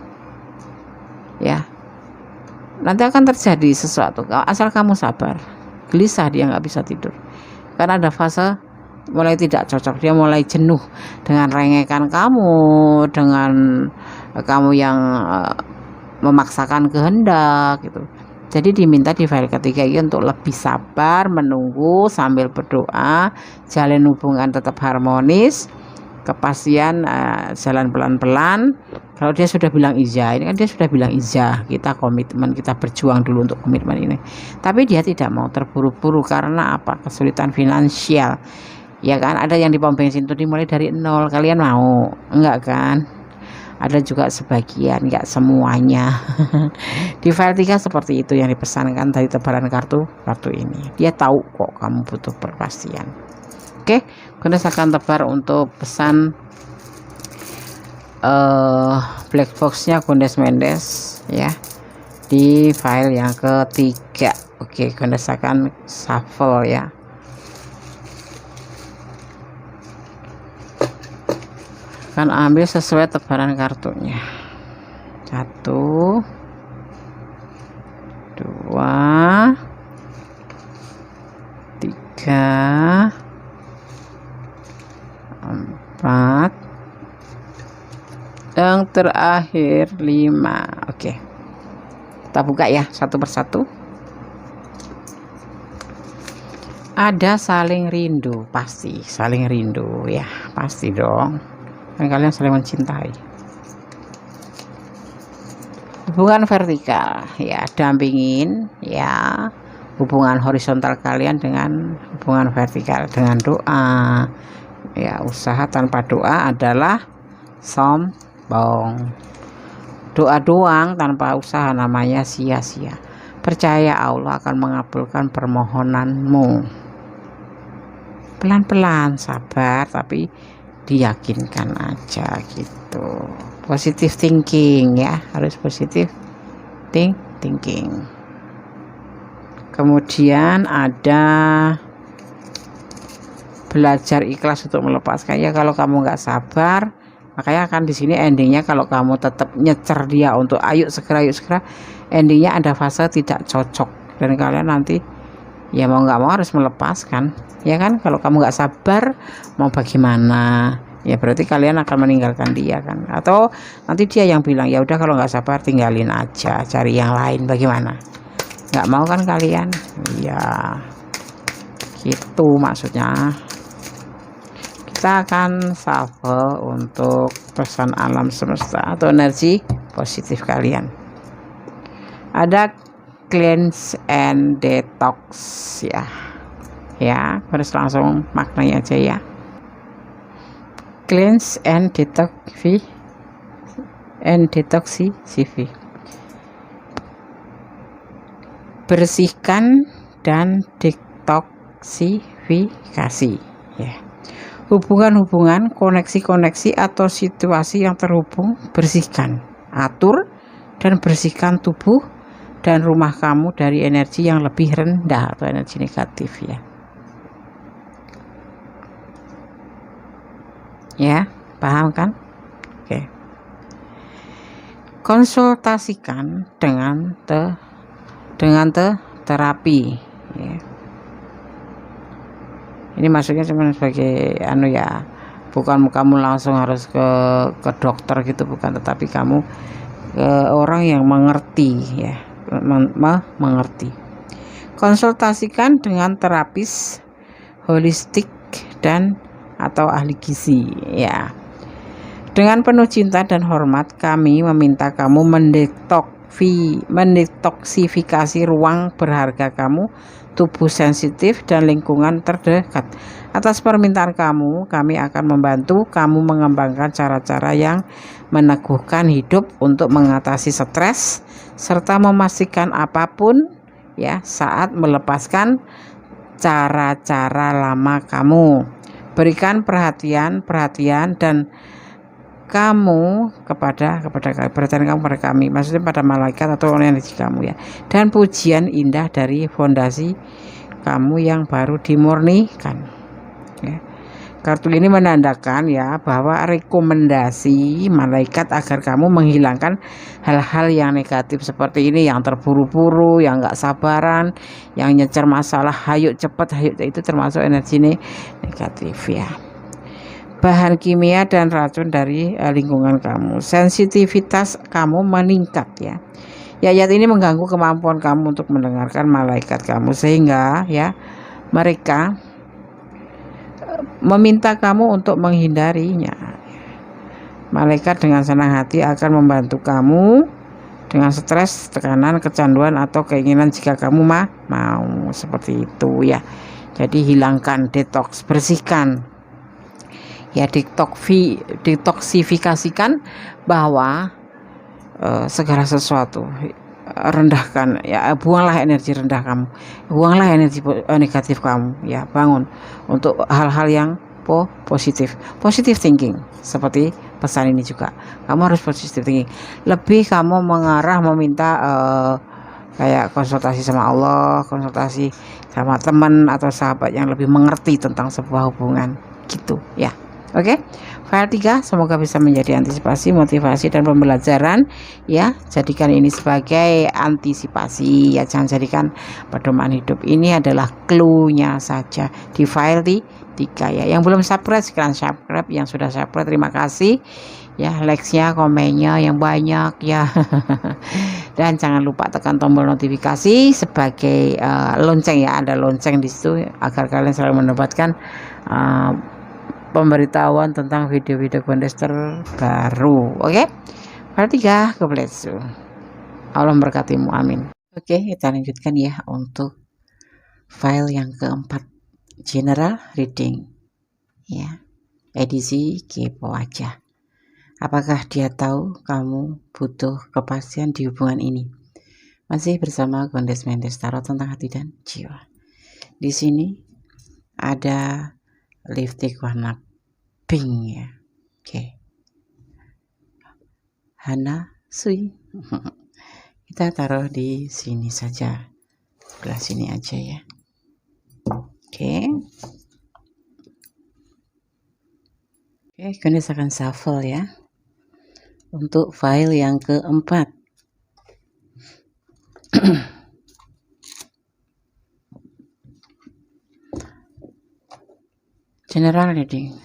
Ya, nanti akan terjadi sesuatu. Asal kamu sabar. Gelisah dia, nggak bisa tidur. Karena ada fase mulai tidak cocok, dia mulai jenuh dengan rengekan kamu, dengan kamu yang memaksakan kehendak gitu. Jadi diminta di file ketiga ini untuk lebih sabar, menunggu sambil berdoa, jalin hubungan tetap harmonis, kepastian jalan pelan-pelan. Kalau dia sudah bilang iya, ini kan dia sudah bilang iya, kita komitmen, kita berjuang dulu untuk komitmen ini. Tapi dia tidak mau terburu-buru karena apa? Kesulitan finansial. Ya kan, ada yang di pom bensin itu dimulai dari nol, kalian mau? Enggak kan? Ada juga sebagian, enggak semuanya. Di file 3 seperti itu yang dipesankan dari tebaran kartu ini. Dia tahu kok kamu butuh kepastian. Oke, Gondes akan tebar untuk pesan black boxnya Gondes Mendes ya, di file yang ketiga. Oke, Gondes akan shuffle ya. Akan ambil sesuai tebaran kartunya. 1, 2, 3, 4, yang terakhir 5. Oke, kita buka ya satu persatu. Ada saling rindu, pasti saling rindu ya, pasti dong. Dan kalian saling mencintai. Hubungan vertikal ya, dampingin ya hubungan horizontal kalian dengan hubungan vertikal dengan doa ya. Usaha tanpa doa adalah sombong. Doa doang tanpa usaha namanya sia-sia. Percaya Allah akan mengabulkan permohonanmu. Pelan-pelan, sabar, tapi diyakinkan aja gitu. Positive thinking ya, harus positive thinking. Kemudian ada belajar ikhlas untuk melepaskan ya. Kalau kamu nggak sabar, makanya akan di sini endingnya kalau kamu tetap nyecer dia untuk ayo segera, endingnya ada fase tidak cocok, dan kalian nanti ya mau nggak mau harus melepaskan ya kan. Kalau kamu nggak sabar mau bagaimana ya, berarti kalian akan meninggalkan dia kan. Atau nanti dia yang bilang ya udah kalau nggak sabar tinggalin aja, cari yang lain, bagaimana? Nggak mau kan kalian ya, gitu maksudnya. Kita akan shuffle untuk pesan alam semesta atau energi positif kalian. Ada cleanse and detox ya, harus langsung maknanya aja ya. Cleanse and detoxify, bersihkan dan detoksifikasi ya. Hubungan-hubungan, koneksi-koneksi atau situasi yang terhubung, bersihkan, atur dan bersihkan tubuh dan rumah kamu dari energi yang lebih rendah atau energi negatif ya. Ya, paham kan? Oke. Konsultasikan dengan terapi ya. Ini maksudnya cuma sebagai ya, bukan kamu langsung harus ke dokter gitu, bukan, tetapi kamu ke orang yang mengerti ya, mengerti. Konsultasikan dengan terapis holistik dan atau ahli gizi ya. Dengan penuh cinta dan hormat, kami meminta kamu mendetoksifikasi ruang berharga kamu, tubuh sensitif, dan lingkungan terdekat. Atas permintaan kamu, kami akan membantu kamu mengembangkan cara-cara yang meneguhkan hidup untuk mengatasi stres, serta memastikan apapun ya saat melepaskan cara-cara lama kamu. Berikan perhatian dan kamu kepada kami, maksudnya pada malaikat atau energi kamu ya, dan pujian indah dari fondasi kamu yang baru dimurnikan ya. Kartu ini menandakan ya bahwa rekomendasi malaikat agar kamu menghilangkan hal-hal yang negatif seperti ini, yang terburu-buru, yang nggak sabaran, yang nyecer masalah hayuk cepet, itu termasuk energi negatif ya. Bahan kimia dan racun dari lingkungan kamu, sensitivitas kamu meningkat ya. Ayat ini mengganggu kemampuan kamu untuk mendengarkan malaikat kamu, sehingga ya mereka meminta kamu untuk menghindarinya. Malaikat dengan senang hati akan membantu kamu dengan stres, tekanan, kecanduan atau keinginan jika kamu mau seperti itu ya. Jadi hilangkan, detoks, bersihkan ya, detoksifikasikan bahwa segala sesuatu, rendahkan ya, buanglah energi rendah kamu, buanglah energi negatif kamu ya, bangun untuk hal-hal yang positif thinking. Seperti pesan ini juga, kamu harus positive thinking, lebih kamu mengarah meminta kayak konsultasi sama Allah, konsultasi sama teman atau sahabat yang lebih mengerti tentang sebuah hubungan gitu ya. Oke, file 3 semoga bisa menjadi antisipasi, motivasi, dan pembelajaran ya. Jadikan ini sebagai antisipasi ya, jangan jadikan pedoman hidup. Ini adalah clue-nya saja di file 3 ya. Yang belum subscribe sekarang subscribe, yang sudah subscribe terima kasih ya, like-nya, komennya yang banyak ya. Dan jangan lupa tekan tombol notifikasi sebagai lonceng ya, ada lonceng di situ agar kalian selalu mendapatkan pemberitahuan tentang video-video bonus terbaru. Oke, part 3, God bless you. Allah memberkatimu, amin. Oke, kita lanjutkan ya untuk file yang keempat, general reading ya, edisi kepo aja. Apakah dia tahu kamu butuh kepastian di hubungan ini? Masih bersama Gondes Mendes Tarot tentang hati dan jiwa. Di sini ada lipstick warna pink ya. Oke. Hana Sui. Kita taruh di sini saja. Sebelah sini aja ya. Oke. Oke, Gondes akan shuffle ya. Untuk file yang keempat. General reading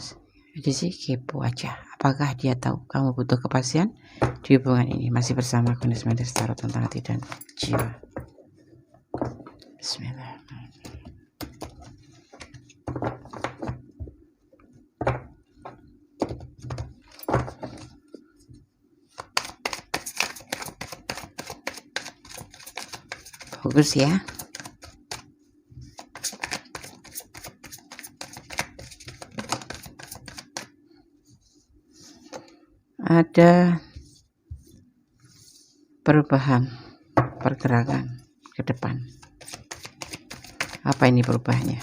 edisi kepo aja. Apakah dia tahu kamu butuh kepastian di hubungan ini? Masih bersama Gondes Mendes Tarot tentang hati dan jiwa. Bismillah. Fokus ya. Ada perubahan, pergerakan ke depan. Apa ini perubahannya?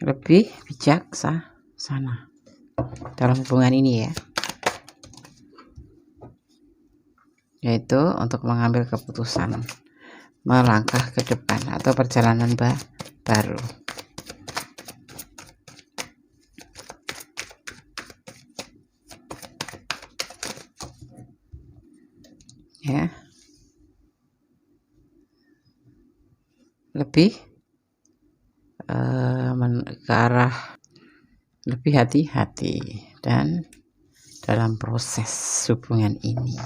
Lebih bijaksana dalam hubungan ini ya. yaitu untuk mengambil keputusan, melangkah ke depan atau perjalanan baru. Ya, lebih ke arah lebih hati-hati dan dalam proses hubungan ini.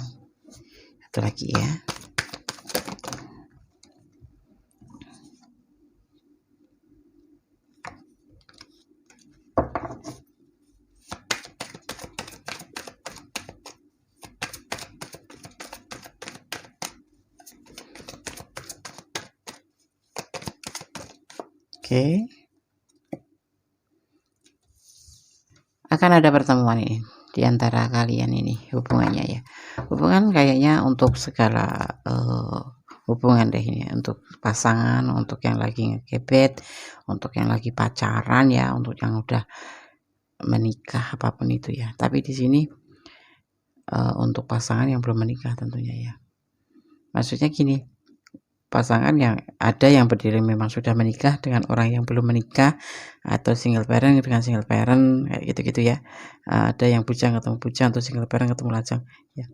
Satu lagi ya. Oke. Akan ada pertemuan ini di antara kalian ini hubungannya ya. Hubungan kayaknya untuk segala hubungan deh ini, untuk pasangan, untuk yang lagi ngegebet, untuk yang lagi pacaran ya, untuk yang udah menikah apapun itu ya. Tapi di sini untuk pasangan yang belum menikah tentunya ya. Maksudnya gini, pasangan yang ada yang berdiri memang sudah menikah dengan orang yang belum menikah, atau single parent dengan single parent kayak gitu-gitu ya. Ada yang bujang ketemu bujang, atau single parent ketemu lajang ya.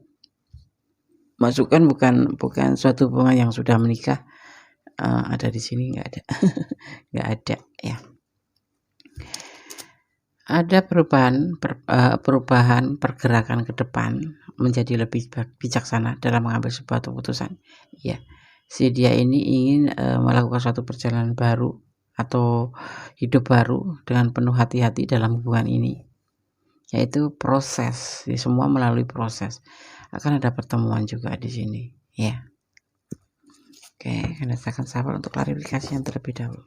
Masukkan bukan suatu hubungan yang sudah menikah ada di sini, nggak ada. Nggak ada ya. Ada perubahan pergerakan ke depan menjadi lebih bijaksana dalam mengambil sebuah keputusan ya. Si dia ini ingin melakukan suatu perjalanan baru atau hidup baru dengan penuh hati-hati dalam hubungan ini, yaitu proses. Semua melalui proses. Akan ada pertemuan juga di sini ya. Oke, saya akan sabar untuk klarifikasi yang terlebih dahulu.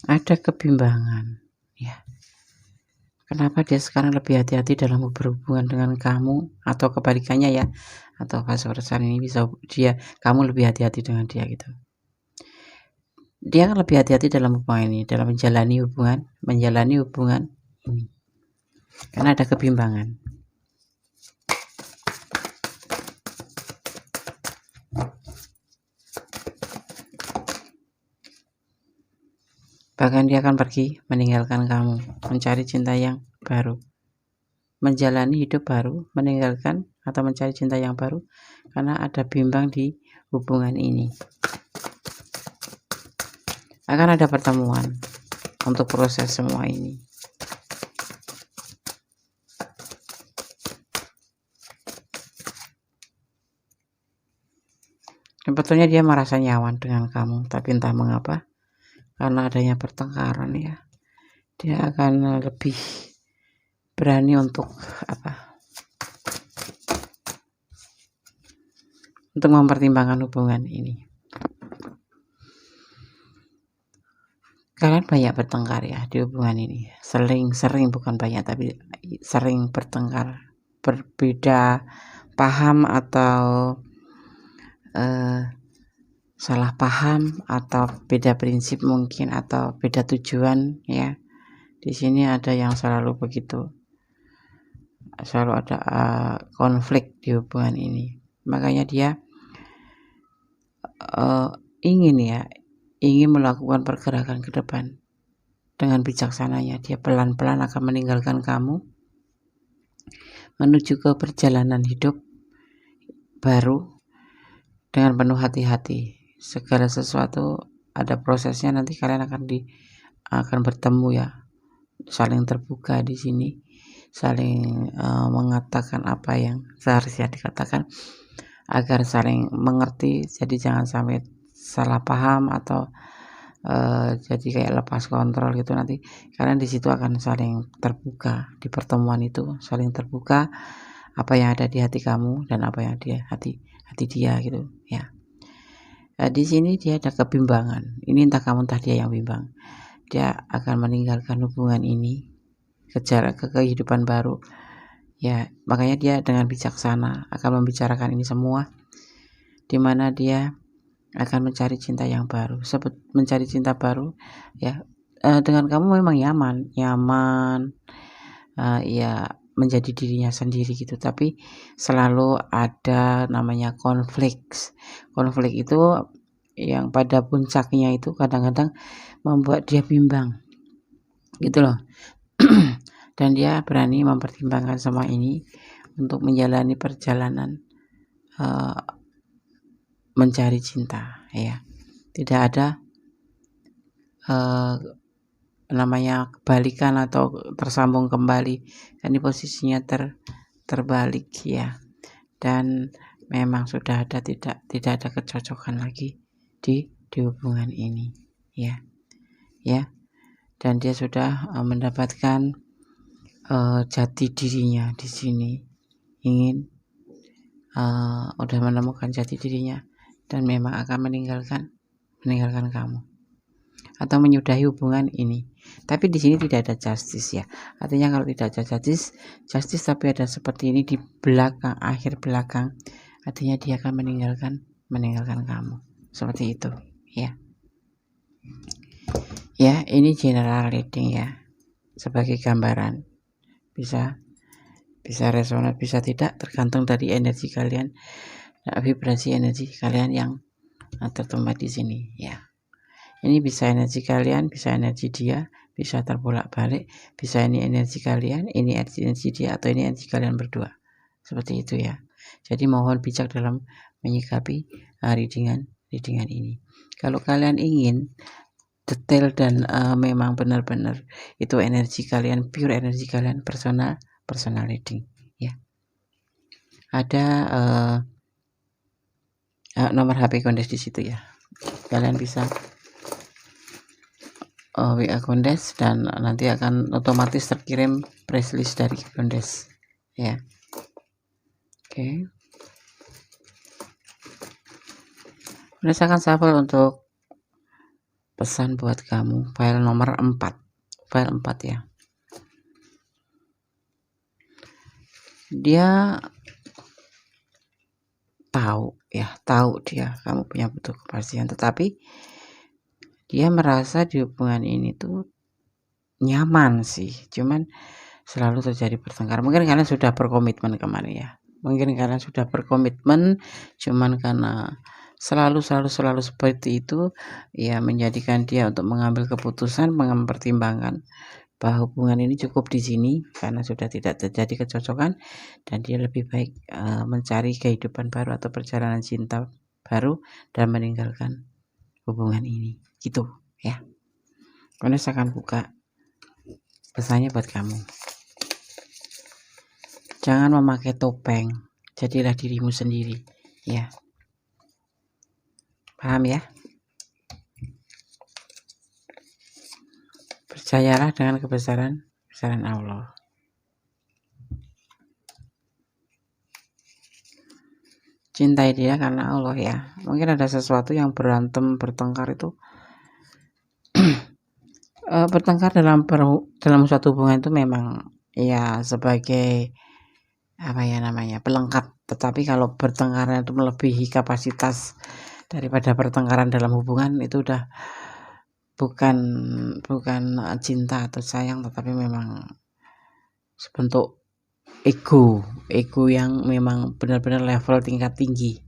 Ada kebimbangan ya. Kenapa dia sekarang lebih hati-hati dalam berhubungan dengan kamu, atau kebalikannya ya, atau vice versa, ini bisa kamu lebih hati-hati dengan dia gitu. Dia kan lebih hati-hati dalam hubungan ini, dalam menjalani hubungan ini, karena ada kebimbangan. Bahkan dia akan pergi meninggalkan kamu, mencari cinta yang baru, menjalani hidup baru, meninggalkan atau mencari cinta yang baru, karena ada bimbang di hubungan ini. Akan ada pertemuan untuk proses semua ini. Sebetulnya dia merasa nyaman dengan kamu, tapi entah mengapa, karena adanya pertengkaran ya, dia akan lebih berani untuk untuk mempertimbangkan hubungan ini. Kalian banyak bertengkar ya di hubungan ini, sering bukan banyak, tapi sering bertengkar, berbeda paham atau salah paham, atau beda prinsip mungkin, atau beda tujuan ya. Di sini ada yang selalu begitu, selalu ada konflik di hubungan ini. Makanya dia ingin melakukan pergerakan ke depan dengan bijaksananya. Dia pelan-pelan akan meninggalkan kamu, menuju ke perjalanan hidup baru dengan penuh hati-hati. Segala sesuatu ada prosesnya, nanti kalian akan bertemu ya, saling terbuka di sini, saling mengatakan apa yang seharusnya dikatakan agar saling mengerti. Jadi jangan sampai salah paham atau jadi kayak lepas kontrol gitu. Nanti kalian di situ akan saling terbuka, di pertemuan itu saling terbuka, apa yang ada di hati kamu dan apa yang di hati dia gitu ya. Di sini dia ada kebimbangan. Ini entah kamu entah dia yang bimbang. Dia akan meninggalkan hubungan ini ke kehidupan baru. Ya, makanya dia dengan bijaksana akan membicarakan ini semua, di mana dia akan mencari cinta yang baru. Mencari cinta baru ya, dengan kamu memang nyaman, ya menjadi dirinya sendiri gitu, tapi selalu ada namanya konflik itu yang pada puncaknya itu kadang-kadang membuat dia bimbang gitu loh. Dan dia berani mempertimbangkan semua ini untuk menjalani perjalanan mencari cinta ya. Tidak ada namanya kebalikan atau tersambung kembali. Ini posisinya terbalik ya. Dan memang sudah ada tidak ada kecocokan lagi di hubungan ini ya. Dan dia sudah mendapatkan jati dirinya di sini, ingin udah menemukan jati dirinya dan memang akan meninggalkan kamu atau menyudahi hubungan ini. Tapi di sini tidak ada justice ya. Artinya kalau tidak ada justice tapi ada seperti ini di belakang, akhir belakang, artinya dia akan meninggalkan kamu. Seperti itu ya. Ya, ini general reading ya. Sebagai gambaran. Bisa resonan, bisa tidak, tergantung dari energi kalian, vibrasi energi kalian yang tertumpah di sini ya. Ini bisa energi kalian, bisa energi dia, bisa terbolak-balik, bisa ini energi kalian, ini energi dia, atau ini energi kalian berdua. Seperti itu ya. Jadi mohon bijak dalam menyikapi readingan ini. Kalau kalian ingin detail dan memang benar-benar itu energi kalian, pure energi kalian, personal reading ya. Ada nomor HP Kondes di situ ya. Kalian bisa WA Kondes dan nanti akan otomatis terkirim press list dari Kondes ya. Oke. Kondes akan shuffle untuk pesan buat kamu, file nomor 4 ya. Dia tahu dia kamu punya butuh kepastian, tetapi dia merasa di hubungan ini tuh nyaman sih, cuman selalu terjadi pertengkaran. Mungkin kalian sudah berkomitmen kemarin ya, cuman karena selalu seperti itu ya, menjadikan dia untuk mengambil keputusan, mempertimbangkan bahwa hubungan ini cukup di sini karena sudah tidak terjadi kecocokan dan dia lebih baik mencari kehidupan baru atau perjalanan cinta baru dan meninggalkan hubungan ini gitu ya. Kemudian saya akan buka pesannya buat kamu. Jangan memakai topeng, jadilah dirimu sendiri ya. Paham ya? Percayalah dengan kebesaran Allah. Cintai dia karena Allah ya. Mungkin ada sesuatu yang berantem, bertengkar itu bertengkar dalam suatu hubungan itu memang ya sebagai pelengkap. Tetapi kalau bertengkar itu melebihi kapasitas daripada pertengkaran dalam hubungan, itu udah bukan cinta atau sayang, tetapi memang sebentuk ego yang memang benar-benar level tingkat tinggi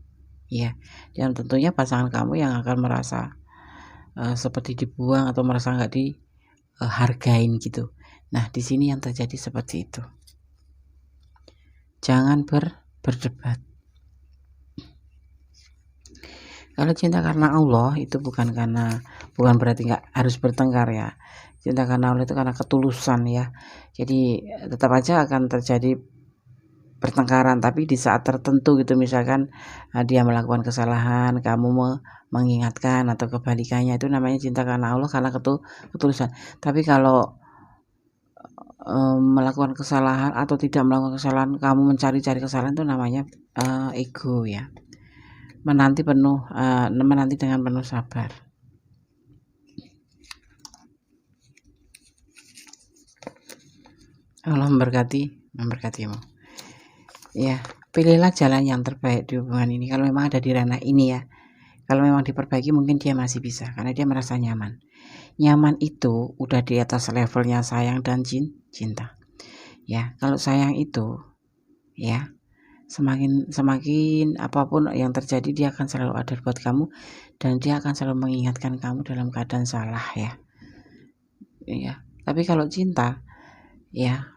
ya. Dan tentunya pasangan kamu yang akan merasa seperti dibuang atau merasa nggak dihargain gitu. Nah, di sini yang terjadi seperti itu. Jangan berdebat. Kalau cinta karena Allah itu bukan berarti nggak harus bertengkar ya. Cinta karena Allah itu karena ketulusan ya. Jadi tetap aja akan terjadi pertengkaran, tapi di saat tertentu gitu, misalkan dia melakukan kesalahan, kamu mengingatkan atau kebalikannya, itu namanya cinta karena Allah, karena ketulusan. Tapi kalau melakukan kesalahan atau tidak melakukan kesalahan, kamu mencari-cari kesalahan, itu namanya ego ya. Menanti dengan penuh sabar. Allah memberkatimu. Ya, pilihlah jalan yang terbaik di hubungan ini. Kalau memang ada di ranah ini ya, kalau memang diperbaiki mungkin dia masih bisa, karena dia merasa nyaman. Nyaman itu udah di atas levelnya sayang dan cinta. Ya, kalau sayang itu ya, semakin apapun yang terjadi dia akan selalu ada buat kamu, dan dia akan selalu mengingatkan kamu dalam keadaan salah ya. Ya, tapi kalau cinta ya,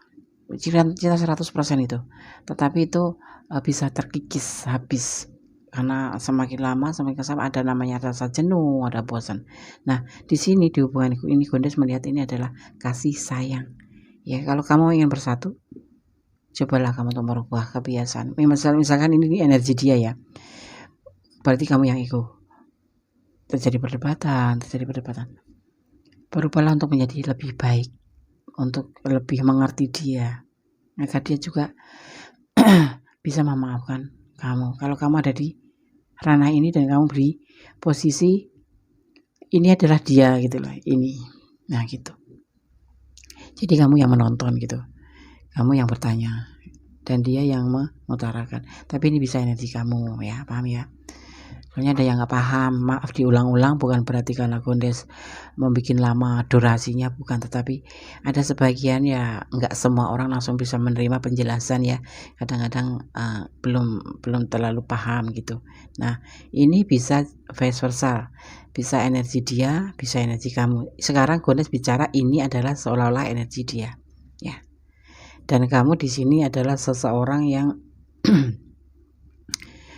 cinta 100% itu, tetapi itu bisa terkikis habis, karena semakin lama semakin kesana ada namanya rasa jenuh, ada bosan. Nah, di sini di hubungan ini Gondes melihat ini adalah kasih sayang ya. Kalau kamu ingin bersatu, cobalah kamu untuk merubah kebiasaan. Misalkan ini energi dia ya, berarti kamu yang ego, terjadi perdebatan. Berubahlah untuk menjadi lebih baik, untuk lebih mengerti dia, agar dia juga bisa memaafkan kamu. Kalau kamu ada di ranah ini dan kamu beri posisi ini adalah dia gitu loh, ini. Nah gitu. Jadi kamu yang menonton gitu, kamu yang bertanya, dan dia yang mengutarakan. Tapi ini bisa energi kamu ya, paham ya? Soalnya ada yang nggak paham, maaf diulang-ulang, bukan berarti karena Gondes membuat lama durasinya, bukan, tetapi ada sebagian ya, nggak semua orang langsung bisa menerima penjelasan ya, kadang-kadang belum terlalu paham gitu. Nah, ini bisa vice versa, bisa energi dia, bisa energi kamu. Sekarang Gondes bicara ini adalah seolah-olah energi dia ya, dan kamu di sini adalah seseorang yang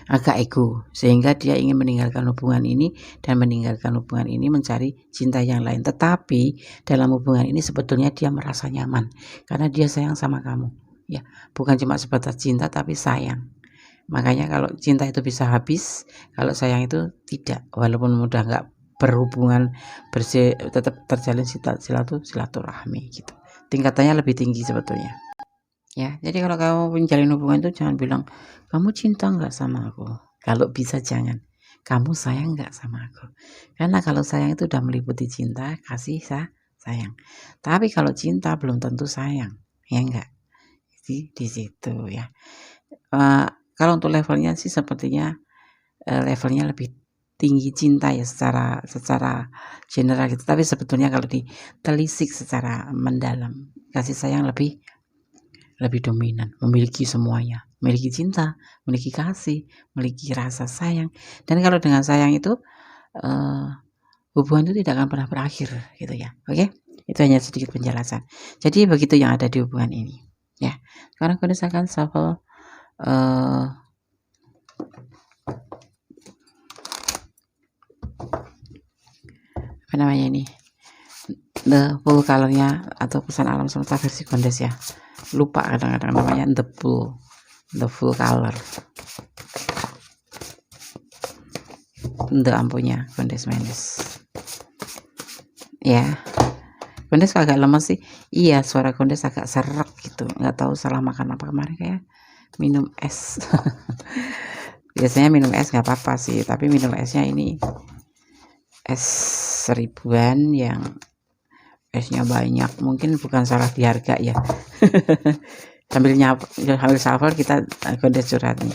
agak ego, sehingga dia ingin meninggalkan hubungan ini dan meninggalkan hubungan ini mencari cinta yang lain. Tetapi dalam hubungan ini sebetulnya dia merasa nyaman karena dia sayang sama kamu ya, bukan cuma sebatas cinta tapi sayang. Makanya kalau cinta itu bisa habis, kalau sayang itu tidak, walaupun udah nggak berhubungan bersih, tetap terjalin silaturahmi gitu. Tingkatannya lebih tinggi sebetulnya ya. Jadi kalau kamu menjalin hubungan itu jangan bilang kamu cinta nggak sama aku, kalau bisa jangan kamu sayang nggak sama aku, karena kalau sayang itu udah meliputi cinta, kasih sayang. Tapi kalau cinta belum tentu sayang ya, enggak di situ ya. Kalau untuk levelnya sih sepertinya levelnya lebih tinggi cinta ya, secara general gitu. Tapi sebetulnya kalau ditelisik secara mendalam, kasih sayang lebih dominan, memiliki semuanya, memiliki cinta, memiliki kasih, memiliki rasa sayang. Dan kalau dengan sayang itu hubungan itu tidak akan pernah berakhir gitu ya. Oke, itu hanya sedikit penjelasan. Jadi begitu yang ada di hubungan ini ya. Sekarang Gondes akan shuffle apa namanya ini, the full colornya atau pesan alam semesta versi Gondes ya. Lupa kadang-kadang namanya the full color, the ampunya Gondes Mendes ya. Gondes agak lemas sih, iya, suara Gondes agak serak gitu, nggak tahu salah makan apa kemarin, kayak minum es. Biasanya minum es nggak apa-apa sih, tapi minum esnya ini es 1000-an yang esnya banyak, mungkin bukan salah di harga ya. sambil shuffle kita Gondes curhat nih,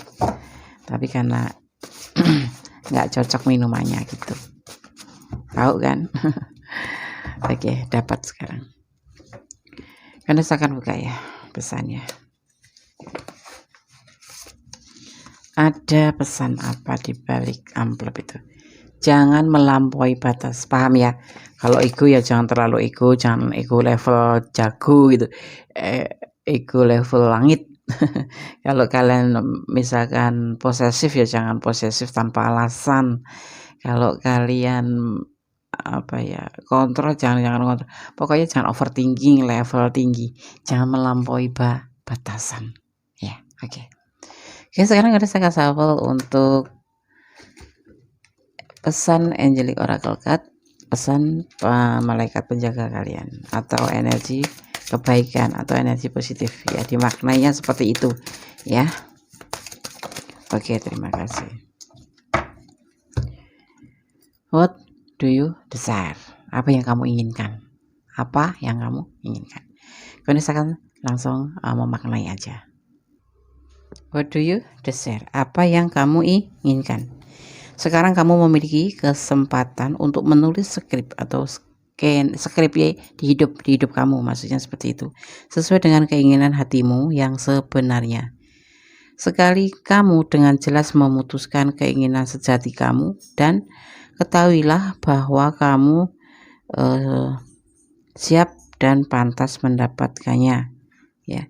tapi karena nggak cocok minumannya gitu, tahu kan. Oke, dapat sekarang. Gondes akan buka ya pesannya. Ada pesan apa di balik amplop itu? Jangan melampaui batas, paham ya? Kalau ego ya jangan terlalu ego, jangan ego level jago gitu, ego level langit. Kalau kalian misalkan posesif ya jangan posesif tanpa alasan. Kalau kalian kontrol, jangan kontrol. Pokoknya jangan overthinking, level tinggi, jangan melampaui batasan ya. Oke, sekarang ada saya shuffle untuk pesan Angelic Oracle Card, pesan malaikat penjaga kalian atau energi kebaikan atau energi positif ya, dimaknainya seperti itu ya. Oke, terima kasih. What do you desire? Apa yang kamu inginkan? Apa yang kamu inginkan? Kalian akan langsung memaknai aja. What do you desire? Apa yang kamu inginkan? Sekarang kamu memiliki kesempatan untuk menulis skrip atau skrip ya di hidup kamu, maksudnya seperti itu, sesuai dengan keinginan hatimu yang sebenarnya. Sekali kamu dengan jelas memutuskan keinginan sejati kamu, dan ketahuilah bahwa kamu siap dan pantas mendapatkannya ya.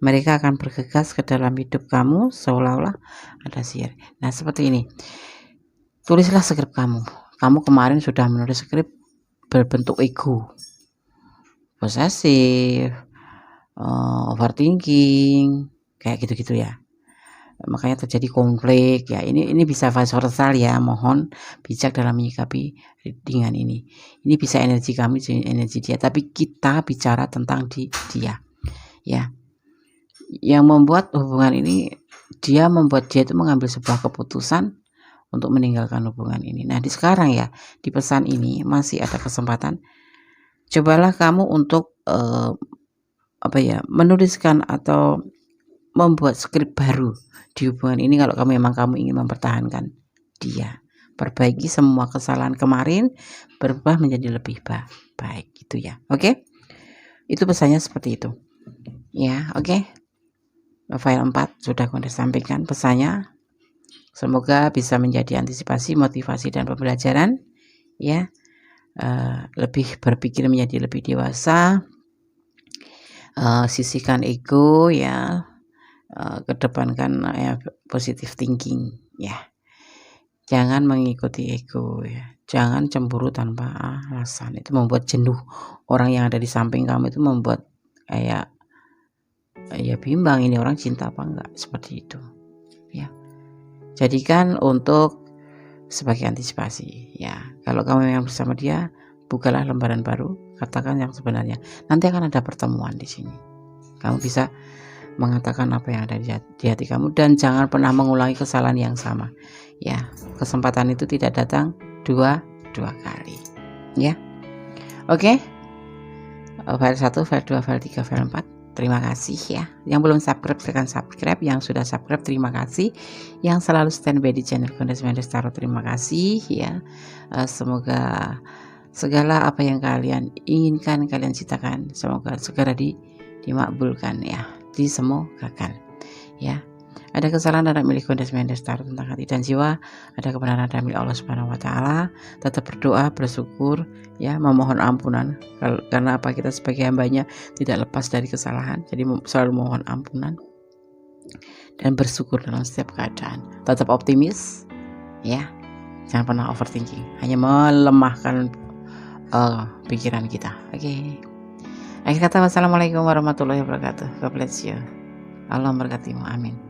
Mereka akan bergegas ke dalam hidup kamu seolah-olah ada sihir. Nah, seperti ini. Tulislah skrip kamu. Kamu kemarin sudah menulis skrip berbentuk ego, posesif, overthinking, kayak gitu-gitu ya. Makanya terjadi konflik ya. Ini bisa vice versa ya. Mohon bijak dalam menyikapi dengan ini. Ini bisa energi kami, energi dia. Tapi kita bicara tentang dia ya. Yang membuat hubungan ini, dia itu mengambil sebuah keputusan untuk meninggalkan hubungan ini. Nah, di sekarang ya, di pesan ini masih ada kesempatan. Cobalah kamu untuk menuliskan atau membuat skrip baru di hubungan ini kalau kamu ingin mempertahankan dia. Perbaiki semua kesalahan kemarin, berubah menjadi lebih baik gitu ya. Oke? Itu pesannya seperti itu. Ya, oke. File 4 sudah aku sampaikan pesannya. Semoga bisa menjadi antisipasi, motivasi dan pembelajaran ya. Lebih berpikir menjadi lebih dewasa. Sisihkan ego ya. Kedepankan positive thinking ya. Jangan mengikuti ego ya. Jangan cemburu tanpa alasan. Itu membuat jenuh. Orang yang ada di samping kamu itu membuat kayak ya bimbang, ini orang cinta apa enggak, seperti itu ya. Jadikan untuk sebagai antisipasi ya. Kalau kamu yang bersama dia, bukalah lembaran baru, katakan yang sebenarnya. Nanti akan ada pertemuan di sini. Kamu bisa mengatakan apa yang ada di hati kamu, dan jangan pernah mengulangi kesalahan yang sama ya. Kesempatan itu tidak datang dua kali ya. Oke. File 1, file 2, file 3, file 4. Terima kasih ya. Yang belum subscribe silahkan subscribe. Yang sudah subscribe terima kasih. Yang selalu standby di channel Goddess Mendes Tarot terima kasih ya. Semoga segala apa yang kalian inginkan, kalian citakan, semoga segera dimakbulkan ya. Disemogakan ya. Ada kesalahan dalam milik Goddess Mendes Tarot tentang hati dan jiwa, ada kebenaran dari milik Allah Subhanahu wa taala. Tetap berdoa, bersyukur ya, memohon ampunan karena apa, kita sebagai hambanya tidak lepas dari kesalahan. Jadi selalu mohon ampunan dan bersyukur dalam setiap keadaan. Tetap optimis ya. Jangan pernah overthinking, hanya melemahkan pikiran kita. Oke. Akhir kata, wassalamualaikum warahmatullahi wabarakatuh. God bless you. Allah memberkatimu. Amin.